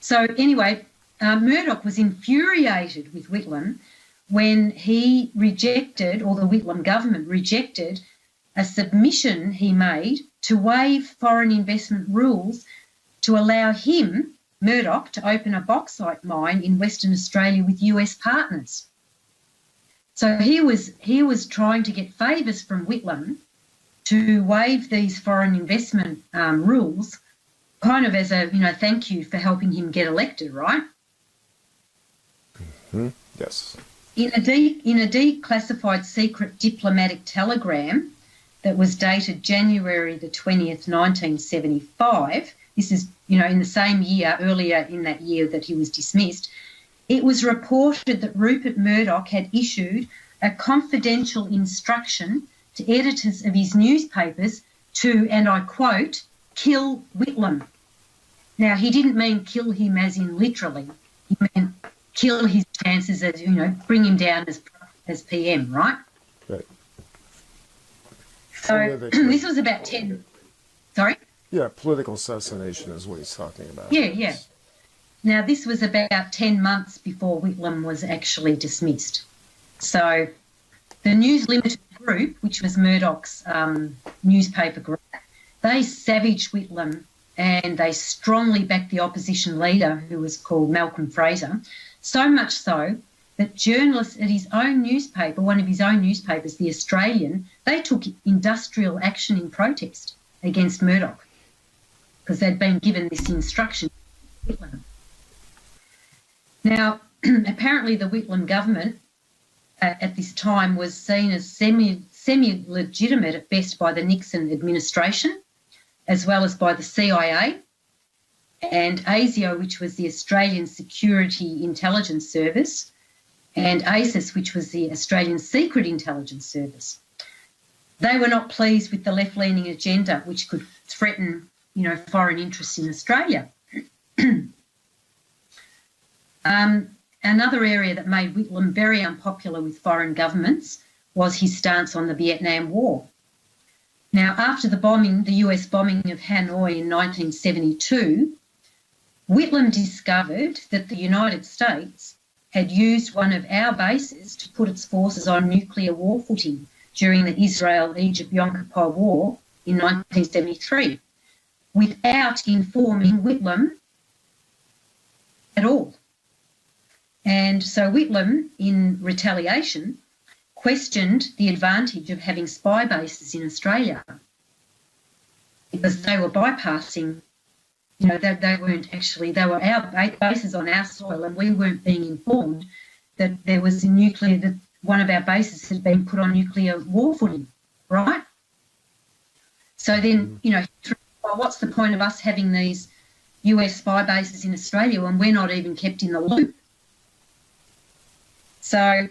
So anyway, Murdoch was infuriated with Whitlam when he rejected, or the Whitlam government rejected, a submission he made to waive foreign investment rules to allow him, Murdoch, to open a bauxite mine in Western Australia with US partners. So he was trying to get favours from Whitlam to waive these foreign investment rules, kind of as a thank you for helping him get elected, right? Mm-hmm. Yes. In a declassified secret diplomatic telegram that was dated January the 20th, 1975, this is, in the same year, earlier in that year that he was dismissed, it was reported that Rupert Murdoch had issued a confidential instruction to editors of his newspapers to, and I quote, kill Whitlam. Now, he didn't mean kill him as in literally. He meant kill his chances as, bring him down as PM, right? Right. So this was about 10... Sorry? Yeah, political assassination is what he's talking about. Yeah. Now, this was about 10 months before Whitlam was actually dismissed. So the News Limited Group, which was Murdoch's newspaper group, they savaged Whitlam and they strongly backed the opposition leader, who was called Malcolm Fraser, so much so that journalists at his own newspaper, one of his own newspapers, The Australian, they took industrial action in protest against Murdoch because they'd been given this instruction. Now, apparently the Whitlam government at this time was seen as semi-legitimate at best by the Nixon administration, as well as by the CIA and ASIO, which was the Australian Security Intelligence Service, and ASIS, which was the Australian Secret Intelligence Service. They were not pleased with the left-leaning agenda, which could threaten, foreign interests in Australia. Another area that made Whitlam very unpopular with foreign governments was his stance on the Vietnam War. Now, after the US bombing of Hanoi in 1972, Whitlam discovered that the United States had used one of our bases to put its forces on nuclear war footing during the Israel-Egypt-Yom Kippur War in 1973, without informing Whitlam at all. And so Whitlam, in retaliation, questioned the advantage of having spy bases in Australia because they were bypassing, they weren't actually, they were our bases on our soil, and we weren't being informed that there was that one of our bases had been put on nuclear war footing, right? So then, well, what's the point of us having these US spy bases in Australia when we're not even kept in the loop? So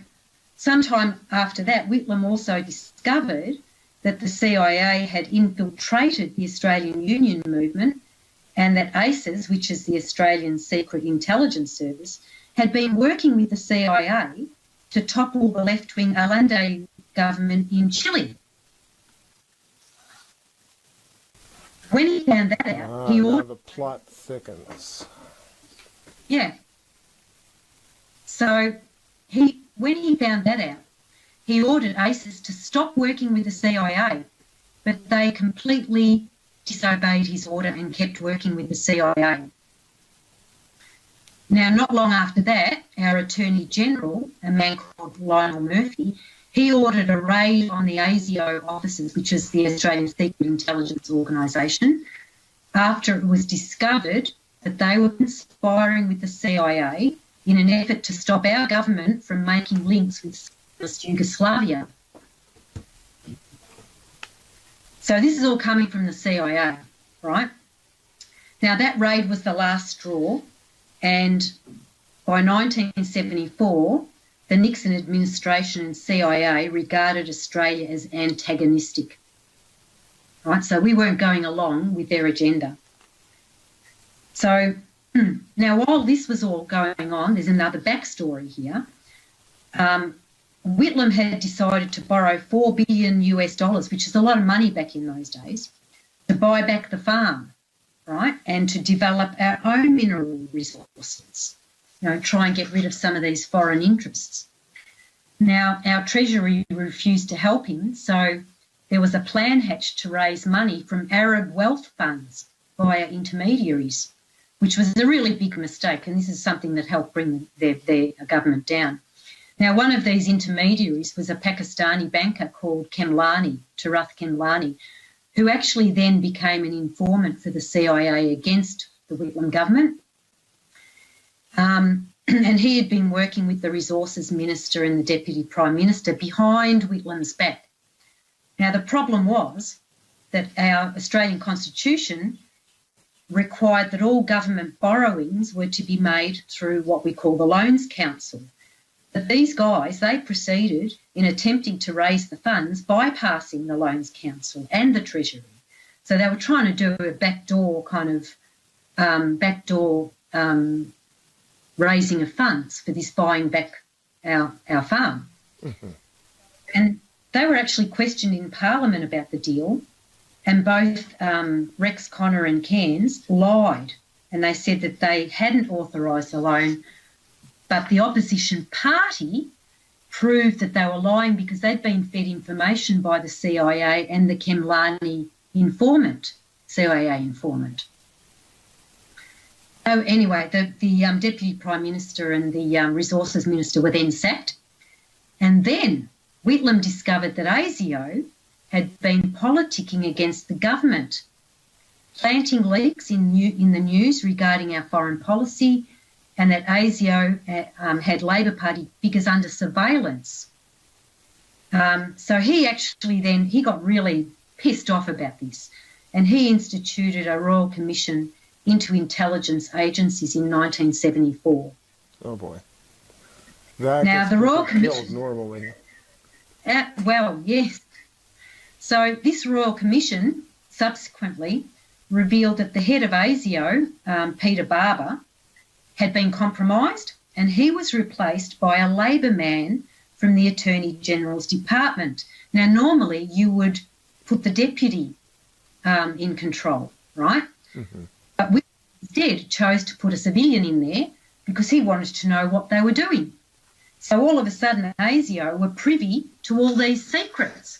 sometime after that, Whitlam also discovered that the CIA had infiltrated the Australian Union movement and that ACES, which is the Australian Secret Intelligence Service, had been working with the CIA to topple the left-wing Allende government in Chile. When he found that out, he ordered... the plot thickens. Yeah. So when he found that out, he ordered ACES to stop working with the CIA, but they completely disobeyed his order and kept working with the CIA. Now, not long after that, our Attorney General, a man called Lionel Murphy, he ordered a raid on the ASIO offices, which is the Australian Secret Intelligence Organisation, after it was discovered that they were conspiring with the CIA in an effort to stop our government from making links with Yugoslavia. So this is all coming from the CIA, right? Now, that raid was the last straw, and by 1974, the Nixon administration and CIA regarded Australia as antagonistic, right? So we weren't going along with their agenda. So now, while this was all going on, there's another backstory here. Whitlam had decided to borrow $4 billion, which is a lot of money back in those days, to buy back the farm, right, and to develop our own mineral resources, try and get rid of some of these foreign interests. Now, our Treasury refused to help him, so there was a plan hatched to raise money from Arab wealth funds via intermediaries, which was a really big mistake, and this is something that helped bring their government down. Now, one of these intermediaries was a Pakistani banker called Tarath Kemlani, who actually then became an informant for the CIA against the Whitlam government. And he had been working with the Resources Minister and the Deputy Prime Minister behind Whitlam's back. Now, the problem was that our Australian Constitution required that all government borrowings were to be made through what we call the Loans Council. But these guys, they proceeded in attempting to raise the funds, bypassing the Loans Council and the Treasury. So they were trying to do a backdoor raising of funds for this buying back our farm. Mm-hmm. And they were actually questioned in Parliament about the deal, and both Rex Connor and Cairns lied, and they said that they hadn't authorised the loan, but the opposition party proved that they were lying because they'd been fed information by the CIA and the Kemlani CIA informant. So anyway, the Deputy Prime Minister and the Resources Minister were then sacked, and then Whitlam discovered that ASIO had been politicking against the government, planting leaks in the news regarding our foreign policy, and that ASIO had Labor Party figures under surveillance. So he got really pissed off about this, and he instituted a Royal Commission into intelligence agencies in 1974. Oh boy! That now the Royal Commission normally. Well, yes. So this Royal Commission subsequently revealed that the head of ASIO, Peter Barber, had been compromised, and he was replaced by a Labor man from the Attorney General's department. Now, normally you would put the deputy in control, right? Mm-hmm. But we instead chose to put a civilian in there because he wanted to know what they were doing. So all of a sudden, ASIO were privy to all these secrets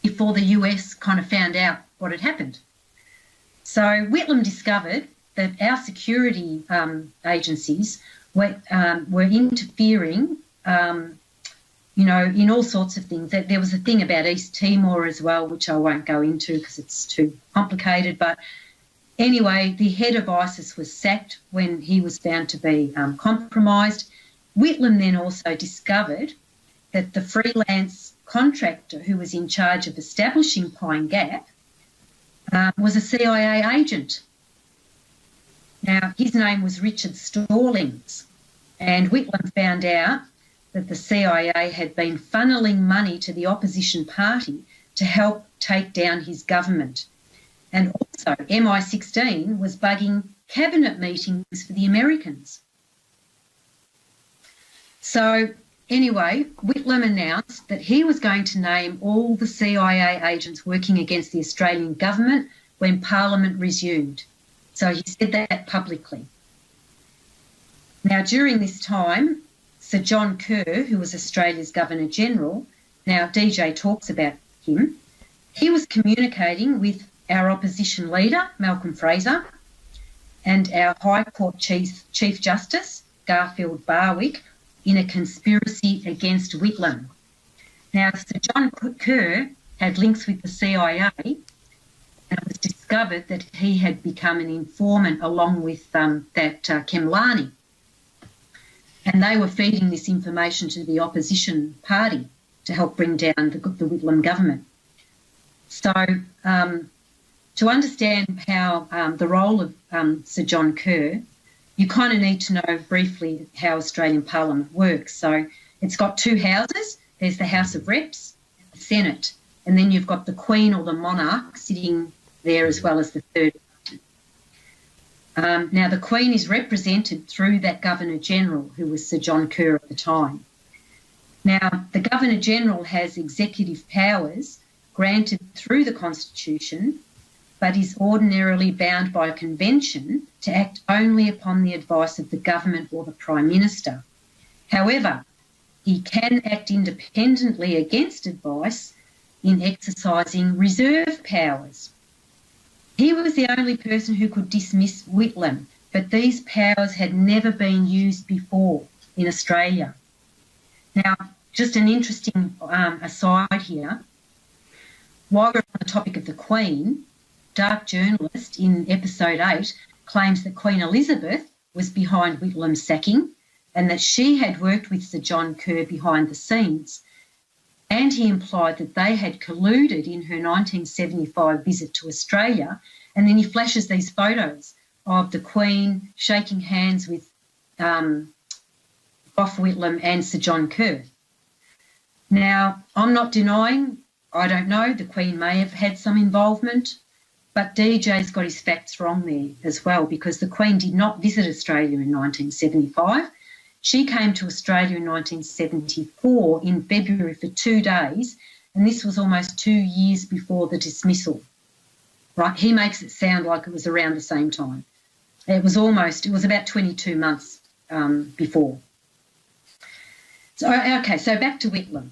before the US kind of found out what had happened. So Whitlam discovered that our security agencies were interfering, in all sorts of things. There was a thing about East Timor as well, which I won't go into because it's too complicated, but anyway, the head of ISIS was sacked when he was found to be compromised. Whitlam then also discovered that the freelance contractor who was in charge of establishing Pine Gap was a CIA agent. Now, his name was Richard Stallings, and Whitlam found out that the CIA had been funneling money to the opposition party to help take down his government. And also, MI16 was bugging cabinet meetings for the Americans. So anyway, Whitlam announced that he was going to name all the CIA agents working against the Australian government when Parliament resumed. So he said that publicly. Now, during this time, Sir John Kerr, who was Australia's Governor-General, now DJ talks about him, he was communicating with our opposition leader, Malcolm Fraser, and our High Court Chief Justice, Garfield Barwick, in a conspiracy against Whitlam. Now, Sir John Kerr had links with the CIA, and it was discovered that he had become an informant along with Kemlani. And they were feeding this information to the opposition party to help bring down the Whitlam government. So to understand how the role of Sir John Kerr, you kind of need to know briefly how Australian Parliament works. So it's got two houses. There's the House of Reps and the Senate, and then you've got the Queen or the monarch sitting there as well as the third. Now, the Queen is represented through that Governor-General, who was Sir John Kerr at the time. Now, the Governor-General has executive powers granted through the Constitution, but is ordinarily bound by convention to act only upon the advice of the government or the Prime Minister. However, he can act independently against advice in exercising reserve powers. He was the only person who could dismiss Whitlam, but these powers had never been used before in Australia. Now, just an interesting aside here. While we're on the topic of the Queen, Dark Journalist in episode 8 claims that Queen Elizabeth was behind Whitlam's sacking and that she had worked with Sir John Kerr behind the scenes. And he implied that they had colluded in her 1975 visit to Australia. And then he flashes these photos of the Queen shaking hands with Gough Whitlam and Sir John Kerr. Now, I'm not denying, I don't know, the Queen may have had some involvement, but DJ's got his facts wrong there as well, because the Queen did not visit Australia in 1975. She came to Australia in 1974 in February for 2 days, and this was almost 2 years before the dismissal. Right? He makes it sound like it was around the same time. It was about 22 months before. So back to Whitlam.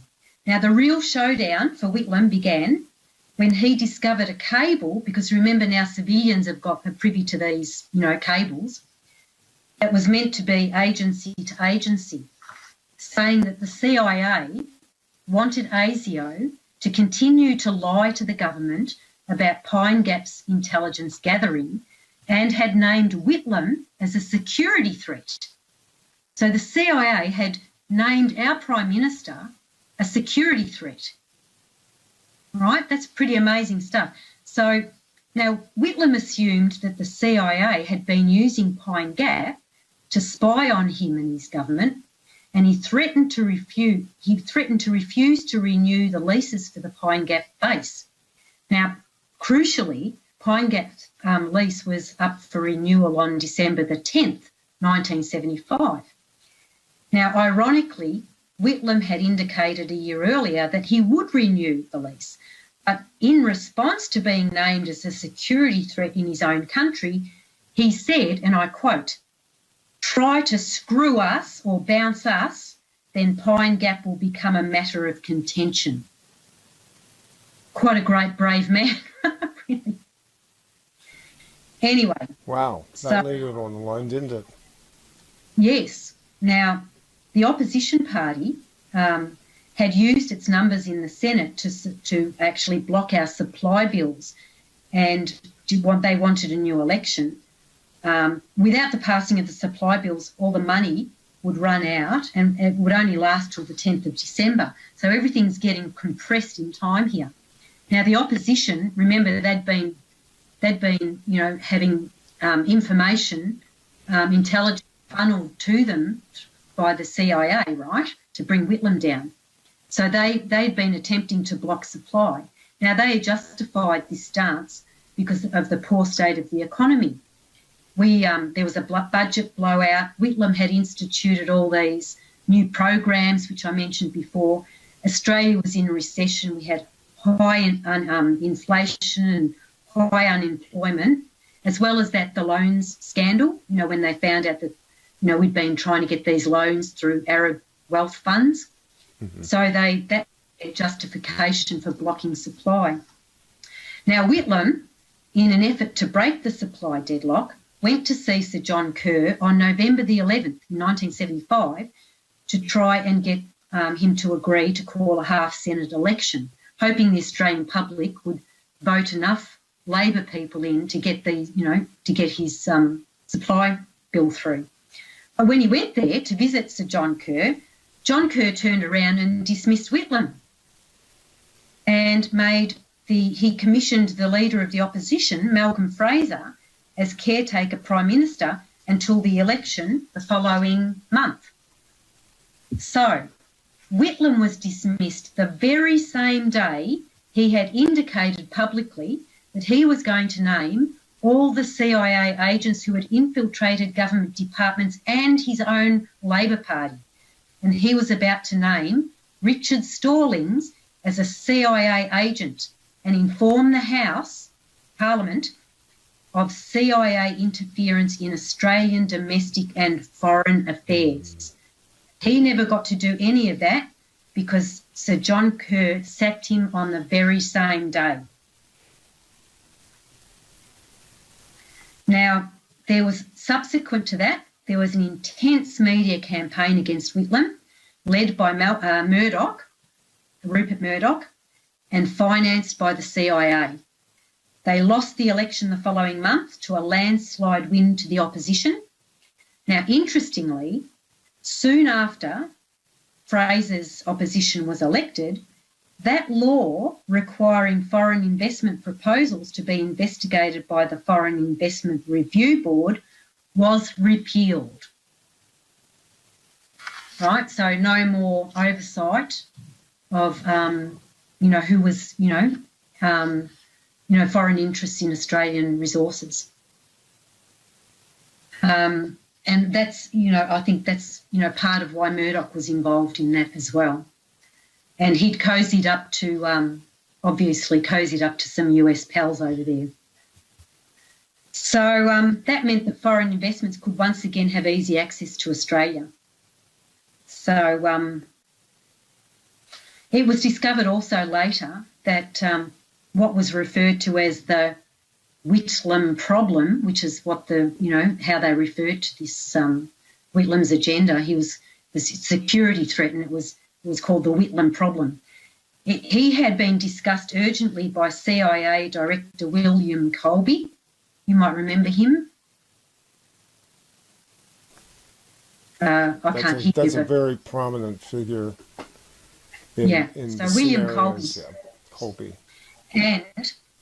Now, the real showdown for Whitlam began when he discovered a cable, because remember now civilians are privy to these, cables, that was meant to be agency to agency, saying that the CIA wanted ASIO to continue to lie to the government about Pine Gap's intelligence gathering and had named Whitlam as a security threat. So the CIA had named our Prime Minister a security threat. All right, that's pretty amazing stuff. So now Whitlam assumed that the CIA had been using Pine Gap to spy on him and his government, and he threatened to refuse to renew the leases for the Pine Gap base. Now, crucially, Pine Gap's lease was up for renewal on December the 10th, 1975. Now, ironically, Whitlam had indicated a year earlier that he would renew the lease, but in response to being named as a security threat in his own country, he said, and I quote, "Try to screw us or bounce us, then Pine Gap will become a matter of contention." Quite a great, brave man, really. Anyway. Wow, that laid it on the line, didn't it? Yes. Now, the opposition party had used its numbers in the Senate to actually block our supply bills, and they wanted a new election. Without the passing of the supply bills, all the money would run out and it would only last till the 10th of December. So everything's getting compressed in time here. Now, the opposition, remember, they'd been having information, intelligence funneled to them by the CIA, right, to bring Whitlam down. So they'd been attempting to block supply. Now, they justified this stance because of the poor state of the economy. There was a budget blowout. Whitlam had instituted all these new programs, which I mentioned before. Australia was in recession. We had high inflation and high unemployment, as well as that the loans scandal, when they found out that, we'd been trying to get these loans through Arab wealth funds. Mm-hmm. So that justification for blocking supply. Now, Whitlam, in an effort to break the supply deadlock, went to see Sir John Kerr on November the 11th, 1975, to try and get him to agree to call a half-Senate election, hoping the Australian public would vote enough Labor people in to get to get his supply bill through. But when he went there to visit Sir John Kerr turned around and dismissed Whitlam and he commissioned the leader of the opposition, Malcolm Fraser, as caretaker Prime Minister until the election the following month. So Whitlam was dismissed the very same day he had indicated publicly that he was going to name all the CIA agents who had infiltrated government departments and his own Labor Party. And he was about to name Richard Stallings as a CIA agent and inform the House, Parliament, of CIA interference in Australian domestic and foreign affairs. He never got to do any of that because Sir John Kerr sacked him on the very same day. Now, subsequent to that, there was an intense media campaign against Whitlam, led by Rupert Murdoch, and financed by the CIA. They lost the election the following month to a landslide win to the opposition. Now, interestingly, soon after Fraser's opposition was elected, that law requiring foreign investment proposals to be investigated by the Foreign Investment Review Board was repealed. Right, so no more oversight of, who was, foreign interests in Australian resources. And that's, I think that's, part of why Murdoch was involved in that as well. And he'd cozied up to some US pals over there. So that meant that foreign investments could once again have easy access to Australia. So it was discovered also later that what was referred to as the Whitlam problem, which is what how they referred to this Whitlam's agenda. He was the security threat, and it was called the Whitlam problem. He had been discussed urgently by CIA Director William Colby. You might remember him. That's a very prominent figure. So William Colby. Yeah, Colby.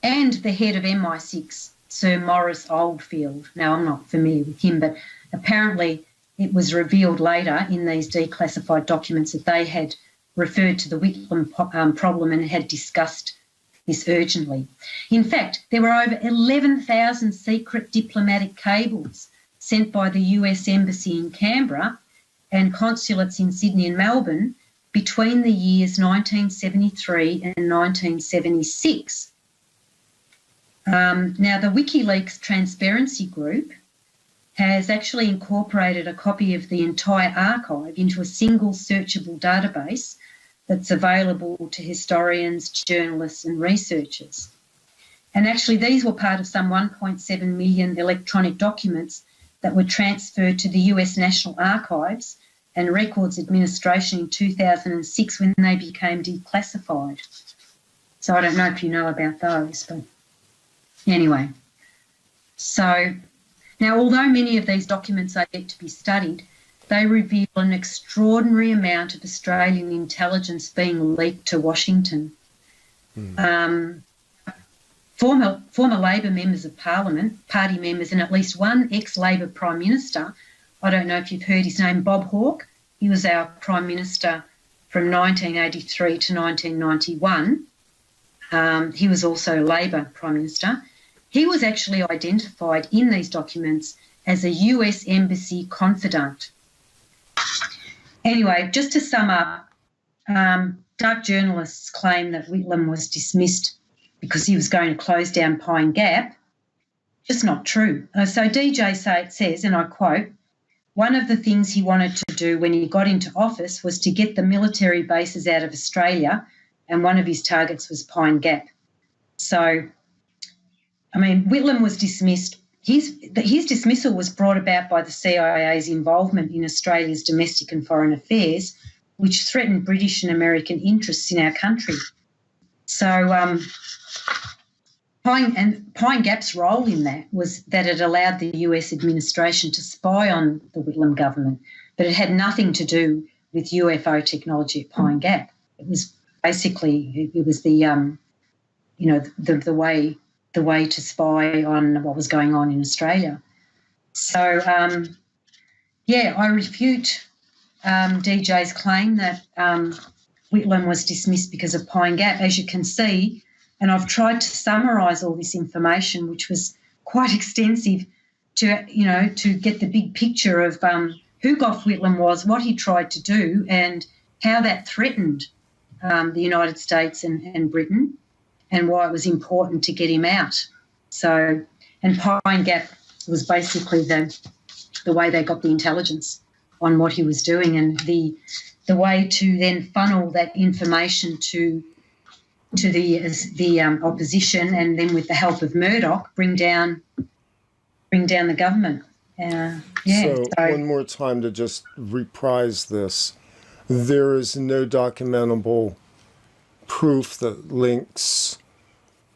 And the head of MI6, Sir Maurice Oldfield. Now, I'm not familiar with him, but apparently it was revealed later in these declassified documents that they had referred to the Whitlam problem and had discussed this urgently. In fact, there were over 11,000 secret diplomatic cables sent by the US Embassy in Canberra and consulates in Sydney and Melbourne between the years 1973 and 1976. Now, the WikiLeaks Transparency Group has actually incorporated a copy of the entire archive into a single searchable database that's available to historians, journalists and researchers. And actually these were part of some 1.7 million electronic documents that were transferred to the US National Archives and Records Administration in 2006 when they became declassified. So I don't know if you know about those, but anyway. So now, although many of these documents are yet to be studied, they reveal an extraordinary amount of Australian intelligence being leaked to Washington. Former Labor members of Parliament, party members, and at least one ex-Labor Prime Minister, I don't know if you've heard his name, Bob Hawke. He was our Prime Minister from 1983 to 1991. He was also Labor Prime Minister. He was actually identified in these documents as a US Embassy confidant. Anyway, just to sum up, dark journalists claim that Whitlam was dismissed because he was going to close down Pine Gap. Just not true. So DJ says, and I quote, one of the things he wanted to do when he got into office was to get the military bases out of Australia, and one of his targets was Pine Gap. So, I mean, Whitlam was dismissed. His dismissal was brought about by the CIA's involvement in Australia's domestic and foreign affairs, which threatened British and American interests in our country. So Pine Gap's role in that was that it allowed the US administration to spy on the Whitlam government, but it had nothing to do with UFO technology at Pine Gap. It was basically the way to spy on what was going on in Australia. So I refute DJ's claim that Whitlam was dismissed because of Pine Gap. As you can see, and I've tried to summarise all this information, which was quite extensive, to get the big picture of who Gough Whitlam was, what he tried to do, and how that threatened the United States and Britain, and why it was important to get him out. So, and Pine Gap was basically the way they got the intelligence on what he was doing, and the way to then funnel that information to the opposition, and then with the help of Murdoch, bring down the government. So one more time to just reprise this. There is no documentable proof that links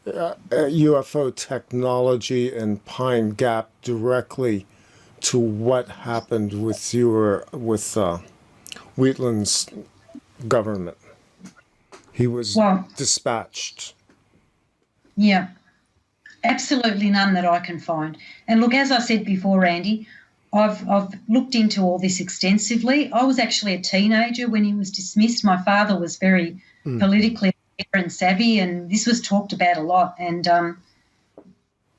UFO technology and Pine Gap directly to what happened with Wheatland's government. He was dispatched. Yeah, absolutely none that I can find. And look, as I said before, Randy, I've looked into all this extensively. I was actually a teenager when he was dismissed. My father was very politically aware and savvy, and this was talked about a lot. And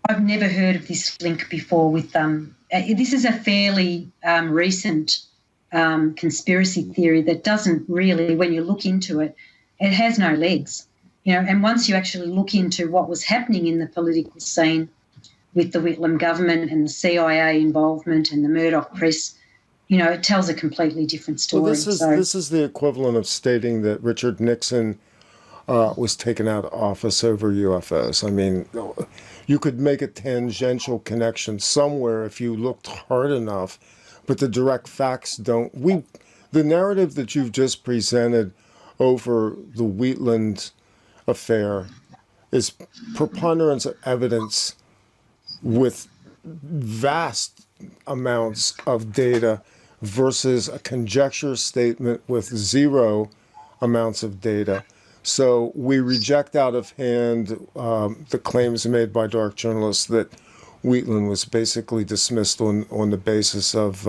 I've never heard of this link before with this is a fairly recent conspiracy theory that doesn't really, when you look into it, it has no legs. And once you actually look into what was happening in the political scene with the Whitlam government and the CIA involvement and the Murdoch press, it tells a completely different story. Well, this is the equivalent of stating that Richard Nixon was taken out of office over UFOs. I mean, you could make a tangential connection somewhere if you looked hard enough, but the direct facts don't. The narrative that you've just presented over the Wheatland affair is preponderance of evidence with vast amounts of data versus a conjecture statement with zero amounts of data. So we reject out of hand the claims made by dark journalists that Wheatland was basically dismissed on the basis of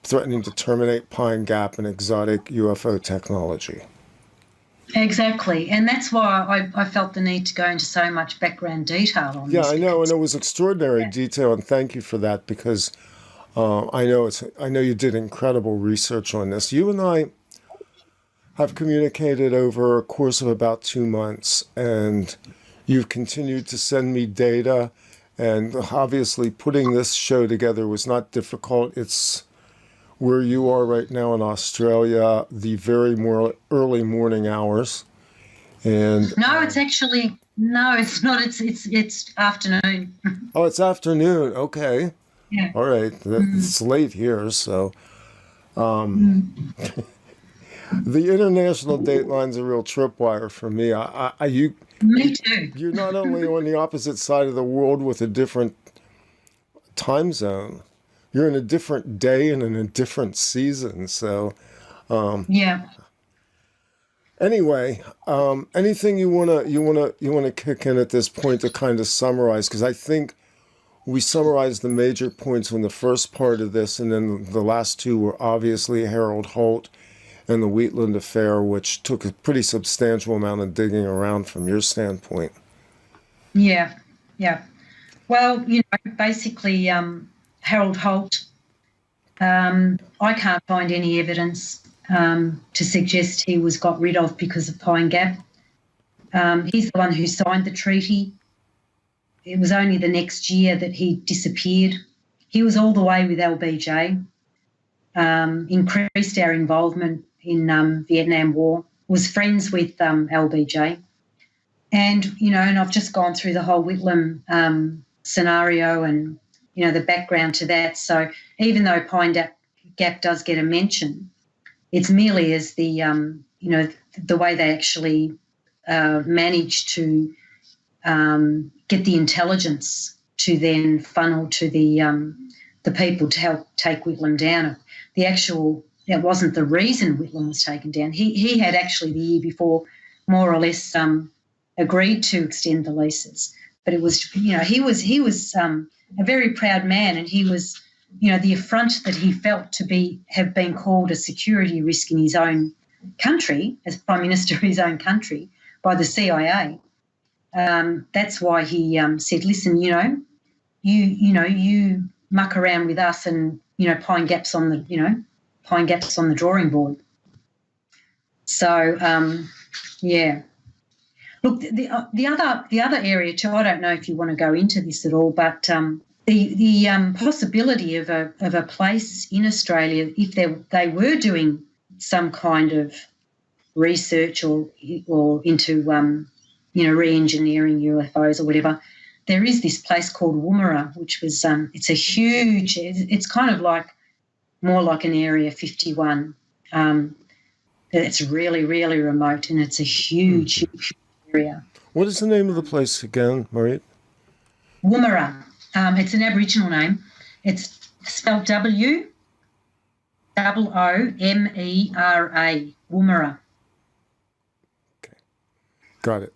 threatening to terminate Pine Gap and exotic UFO technology. Exactly, and that's why I felt the need to go into so much background detail on this. Yeah, I know, and it was extraordinary detail, and thank you for that, because I know you did incredible research on this. You and I have communicated over a course of about 2 months, and you've continued to send me data, and obviously putting this show together was not difficult. It's where you are right now in Australia, the very early morning hours. And it's not. It's afternoon. Oh, it's afternoon. Okay. Yeah. All right. It's late here, so. The international dateline's a real tripwire for me. Me too. You're not only on the opposite side of the world with a different time zone, you're in a different day and in a different season. So, yeah. Anyway, anything you wanna kick in at this point to kind of summarize? Because I think we summarized the major points on the first part of this, and then the last two were obviously Harold Holt and the Wheatland affair, which took a pretty substantial amount of digging around from your standpoint. Yeah. Well, basically, Harold Holt, I can't find any evidence to suggest he was got rid of because of Pine Gap. He's the one who signed the treaty. It was only the next year that he disappeared. He was all the way with LBJ, increased our involvement in Vietnam War, was friends with LBJ. And I've just gone through the whole Whitlam scenario and, the background to that. So even though Pine Gap does get a mention, it's merely as the way they actually managed to get the intelligence to then funnel to the people to help take Whitlam down. That wasn't the reason Whitlam was taken down. He had actually the year before more or less agreed to extend the leases, but it was he was a very proud man, and he was the affront that he felt to have been called a security risk in his own country as Prime Minister of his own country by the CIA. That's why he said, listen, you muck around with us, and Pine Gap's on the drawing board. So yeah. Look, the other area too. I don't know if you want to go into this at all, but the possibility of a place in Australia, if they were doing some kind of research or into re-engineering UFOs or whatever, there is this place called Woomera, which was it's a huge. It's kind of like more like an Area 51. It's really, really remote, and it's a huge area. What is the name of the place again, Marie? Woomera. It's an Aboriginal name. It's spelled Woomera. Woomera. Okay, got it.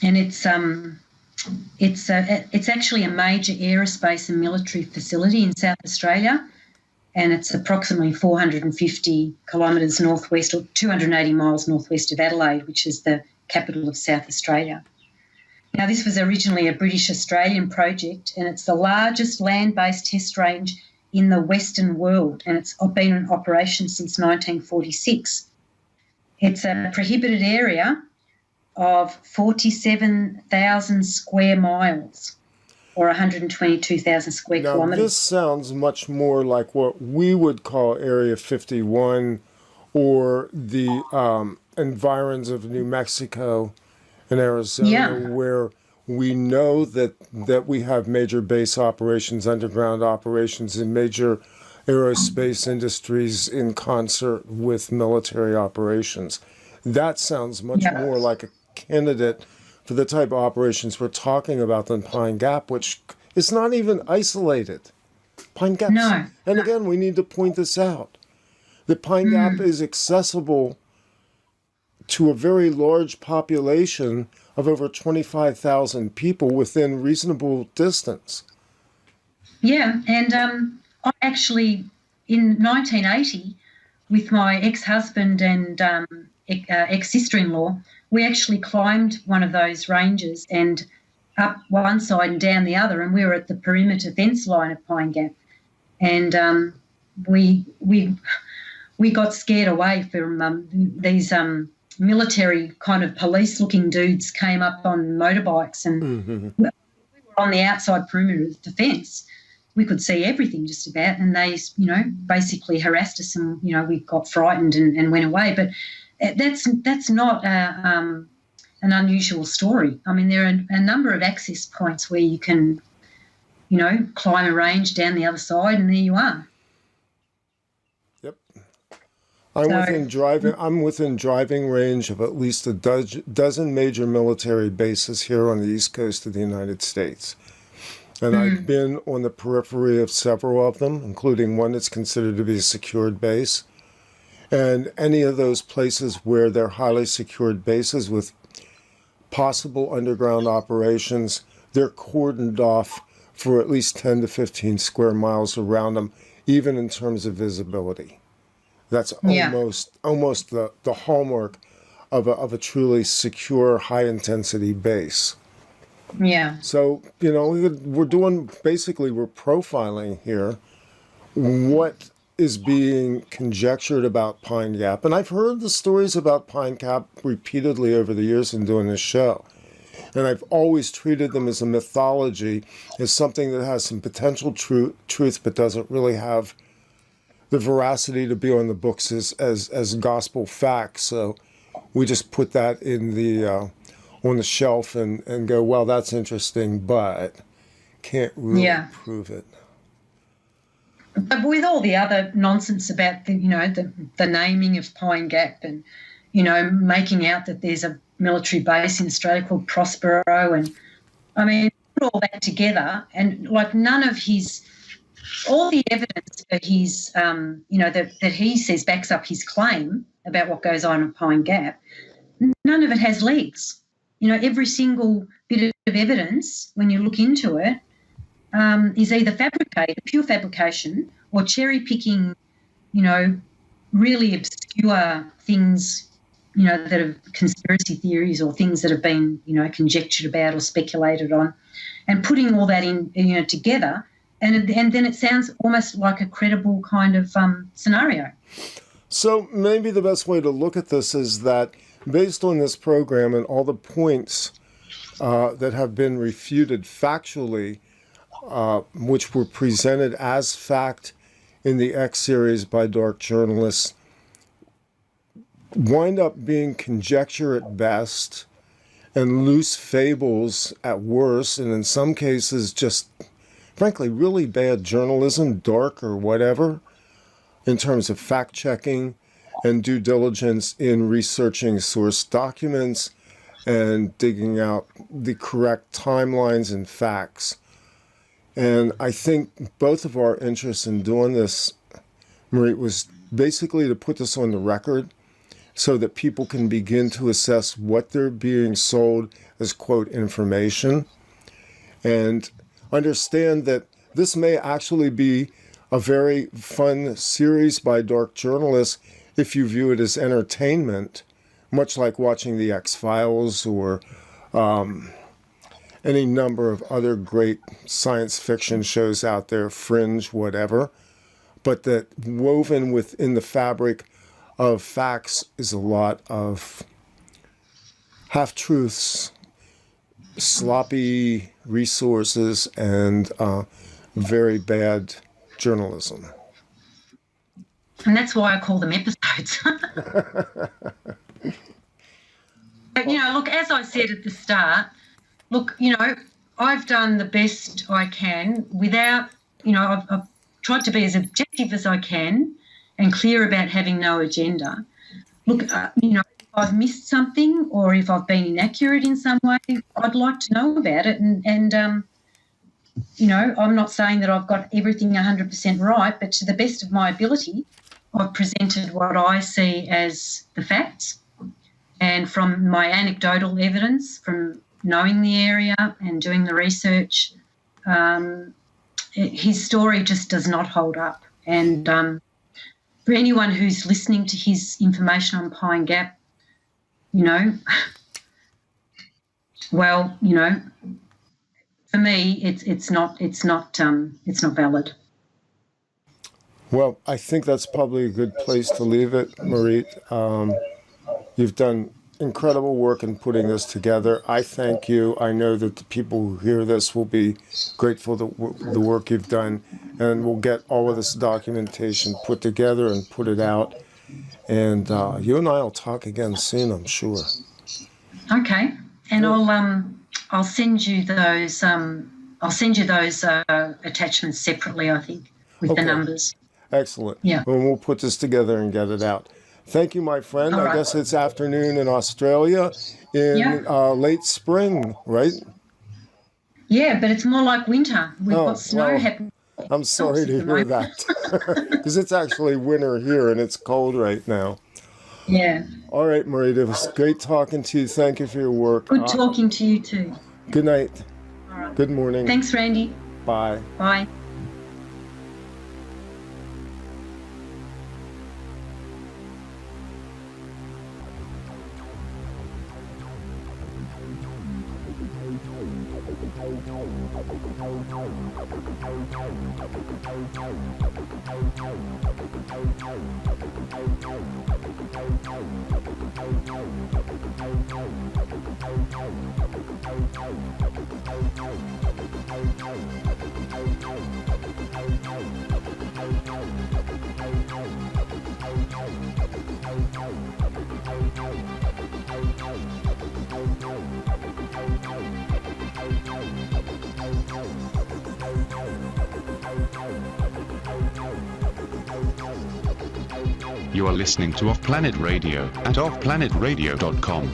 And it's actually a major aerospace and military facility in South Australia, and it's approximately 450 kilometres northwest or 280 miles northwest of Adelaide, which is the capital of South Australia. Now, this was originally a British-Australian project, and it's the largest land-based test range in the Western world, and it's been in operation since 1946. It's a prohibited area of 47,000 square miles, or 122,000 square kilometres. This sounds much more like what we would call Area 51 or the environs of New Mexico and Arizona, where we know that we have major base operations, underground operations, and major aerospace industries in concert with military operations. That sounds much more like a candidate for the type of operations we're talking about than Pine Gap, which is not even isolated. Pine Gap. No. And again, we need to point this out. The Pine Gap is accessible to a very large population of over 25,000 people within reasonable distance. Yeah, and I actually, in 1980, with my ex-husband and ex-sister-in-law, we actually climbed one of those ranges and up one side and down the other, and we were at the perimeter fence line of Pine Gap. And we got scared away from these military kind of police-looking dudes came up on motorbikes, and we were on the outside perimeter of the fence. We could see everything just about, and they, basically harassed us, and, we got frightened and went away. But that's not an unusual story. I mean, there are a number of access points where you can, climb a range down the other side, and there you are. Yep. I'm within driving range of at least a dozen major military bases here on the east coast of the United States. And I've been on the periphery of several of them, including one that's considered to be a secured base. And any of those places where they're highly secured bases with possible underground operations, they're cordoned off for at least 10 to 15 square miles around them, even in terms of visibility. That's almost the hallmark of a truly secure, high-intensity base. Yeah. So, we're profiling here what is being conjectured about Pine Gap. And I've heard the stories about Pine Gap repeatedly over the years in doing this show. And I've always treated them as a mythology, as something that has some potential truth but doesn't really have the veracity to be on the books as gospel facts. So we just put that in the on the shelf and go, well, that's interesting, but can't really prove it. But with all the other nonsense about the naming of Pine Gap and making out that there's a military base in Australia called Prospero, and I mean, put all that together, and like all the evidence for his, that he says backs up his claim about what goes on at Pine Gap, none of it has legs. Every single bit of evidence, when you look into it, is either fabricated, pure fabrication, or cherry picking, really obscure things, that are conspiracy theories or things that have been, conjectured about or speculated on, and putting all that in, together. And then it sounds almost like a credible kind of scenario. So maybe the best way to look at this is that based on this program and all the points that have been refuted factually, which were presented as fact in the X series by dark journalists, wind up being conjecture at best and loose fables at worst, and in some cases just, frankly, really bad journalism, dark or whatever, in terms of fact-checking and due diligence in researching source documents and digging out the correct timelines and facts. And I think both of our interests in doing this, Marie, was basically to put this on the record so that people can begin to assess what they're being sold as, quote, information, and understand that this may actually be a very fun series by dark journalists if you view it as entertainment, much like watching the X-Files or any number of other great science fiction shows out there, Fringe, whatever, but that woven within the fabric of facts is a lot of half-truths, sloppy resources, and very bad journalism. And that's why I call them episodes. But, look, as I said at the start, look, I've done the best I can without, I've tried to be as objective as I can and clear about having no agenda. Look, if I've missed something or if I've been inaccurate in some way, I'd like to know about it. And I'm not saying that I've got everything 100% right, but to the best of my ability, I've presented what I see as the facts. And from my anecdotal evidence, from knowing the area and doing the research, his story just does not hold up. And for anyone who's listening to his information on Pine Gap, for me, it's not valid. Well, I think that's probably a good place to leave it, Marie. You've done incredible work in putting this together. I thank you. I know that the people who hear this will be grateful for the work you've done, and we'll get all of this documentation put together and put it out. And you and I will talk again soon, I'm sure. Okay, and I'll send you those. I'll send you those attachments separately, I think, with the numbers. Excellent. Yeah. And we'll put this together and get it out. Thank you, my friend. All right. I guess it's afternoon in Australia in late spring, right? Yeah, but it's more like winter. We've got snow happening. I'm sorry to hear that, because it's actually winter here and it's cold right now. Yeah. All right, Marie, it was great talking to you. Thank you for your work. Good talking to you too. Good night. All right. Good morning. Thanks, Randy. Bye. Bye. You are listening to Off Planet Radio at offplanetradio.com.